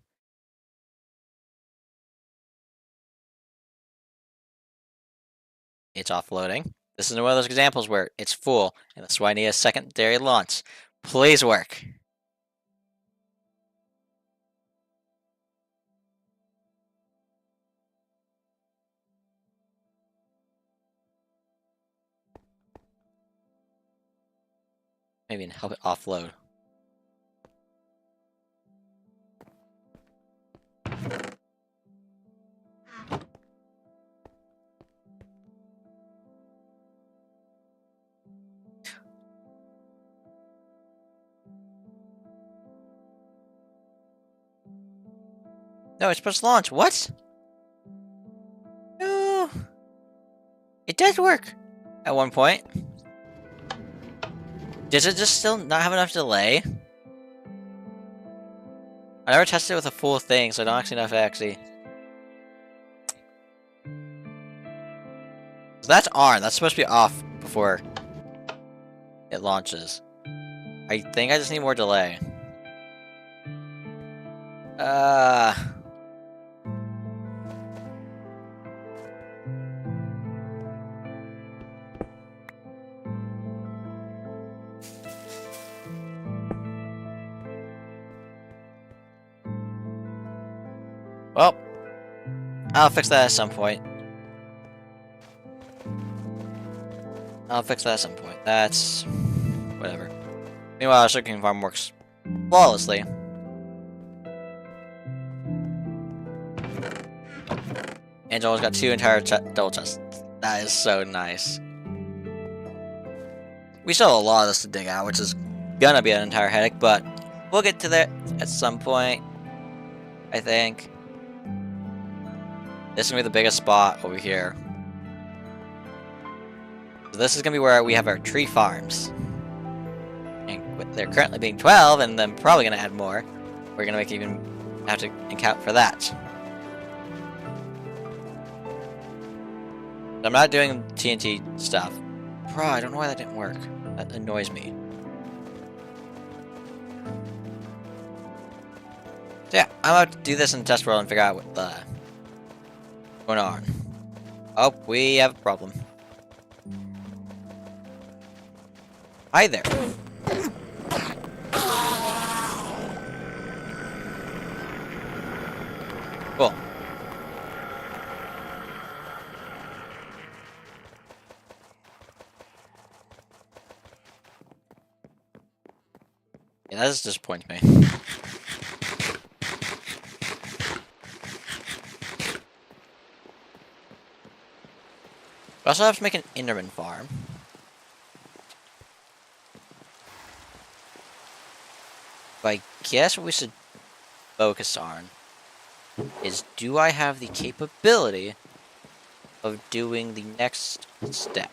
It's offloading. This is one of those examples where it's full, and that's why I need a secondary launch. Please work. Maybe help it offload. No, it's supposed to launch. What? No. It does work at one point. Does it just still not have enough delay? I never tested it with a full thing, so I don't actually know if it actually... So that's on. That's supposed to be off before it launches. I think I just need more delay. Well, I'll fix that at some point. That's... whatever. Meanwhile, our sugarcane farm works flawlessly. Angelo's got 2 entire double chests. That is so nice. We still have a lot of this to dig out, which is gonna be an entire headache, but we'll get to that at some point, I think. This is gonna be the biggest spot over here. So this is gonna be where we have our tree farms. And they're currently being 12, and then probably gonna add more. We're gonna have to account for that. I'm not doing TNT stuff. Bro, I don't know why that didn't work. That annoys me. So yeah, I'm about to do this in the test world and figure out what's going on. Oh, we have a problem. Hi there. Cool. Yeah, that just disappoints me. We also have to make an Enderman farm. But I guess what we should focus on is, do I have the capability of doing the next step?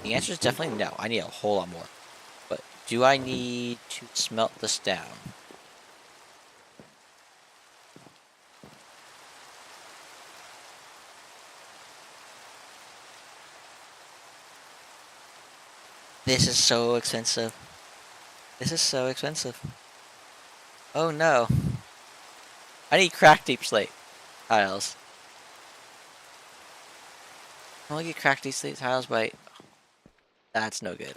The answer is definitely no. I need a whole lot more. But do I need to smelt this down? This is so expensive. This is so expensive. Oh no. I need cracked deep slate tiles. I only get cracked deep slate tiles by... That's no good.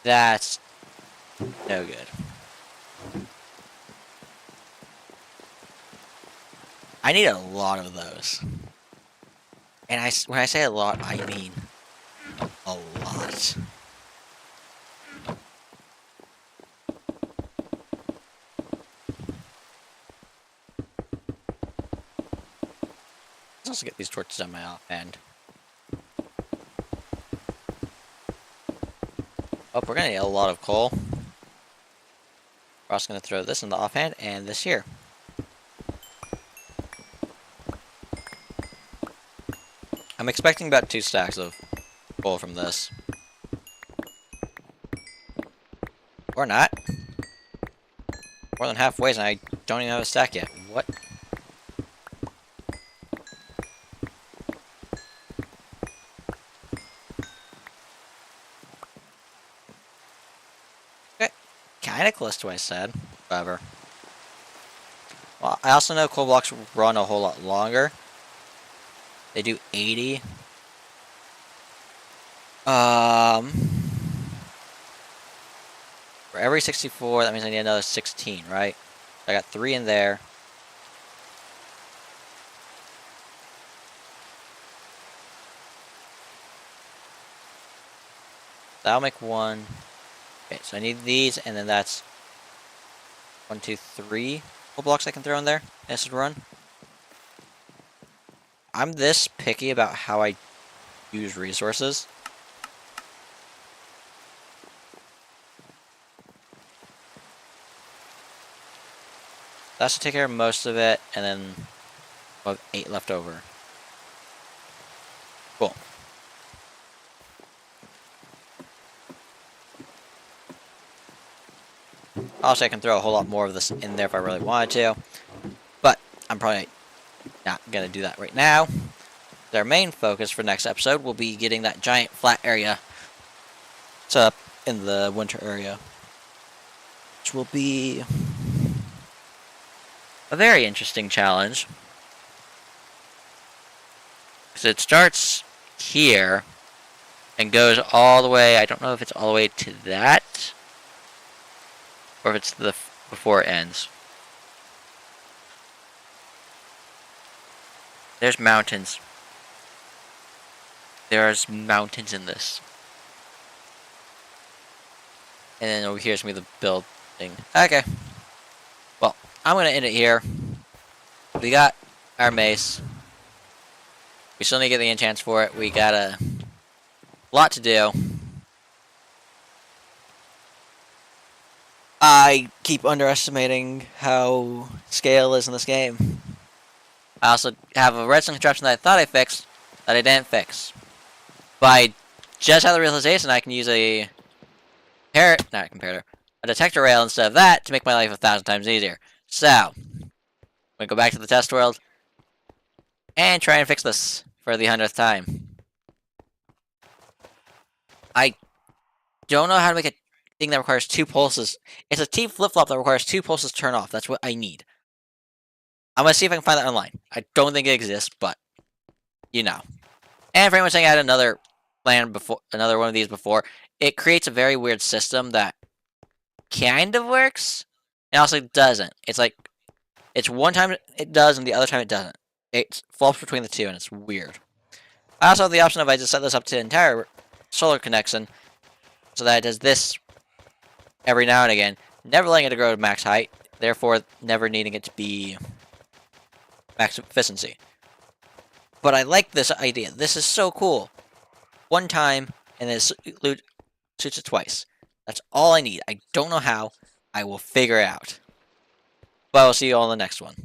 That's no good. I need a lot of those. And when I say a lot, I mean a lot. Let's also get these torches on my offhand. Oh, we're gonna need a lot of coal. We're also gonna throw this in the offhand and this here. I'm expecting about 2 stacks of coal from this. Or not. More than halfway and I don't even have a stack yet. What? Okay. Kinda close to what I said. However. Well, I also know coal blocks run a whole lot longer. They do 80. For every 64, that means I need another 16, right? I got 3 in there. That'll make 1. Okay, so I need these, and then that's 1, 2, 3 coal blocks I can throw in there. This would run. I'm this picky about how I use resources. That should take care of most of it, and then we'll have 8 left over. Cool. Also, I can throw a whole lot more of this in there if I really wanted to, but I'm probably not going to do that right now. Their main focus for next episode will be getting that giant flat area set up in the winter area, which will be a very interesting challenge. Because it starts here and goes all the way, I don't know if it's all the way to that, or if it's before it ends. There's mountains. There's mountains in this. And then over here's me the building. Okay. Well, I'm gonna end it here. We got our mace. We still need to get the enchants for it. We got a lot to do. I keep underestimating how scale is in this game. I also have a redstone contraption that I thought I fixed that I didn't fix. But I just had the realization I can use a a detector rail instead of that to make my life 1,000 times easier. So, I'm gonna go back to the test world and try and fix this for the 100th time. I don't know how to make a thing that requires 2 pulses. It's a T flip-flop that requires 2 pulses to turn off. That's what I need. I'm gonna see if I can find that online. I don't think it exists, but you know. And for anyone saying I had another plan before, another one of these before, it creates a very weird system that kind of works, and also doesn't. It's like, it's one time it does, and the other time it doesn't. It flops between the two, and it's weird. I also have the option of I just set this up to entire solar connection, so that it does this every now and again, never letting it grow to max height, therefore never needing it to be max efficiency. But I like this idea. This is so cool. One time, and then it shoots it twice. That's all I need. I don't know how. I will figure it out. But I will see you all in the next one.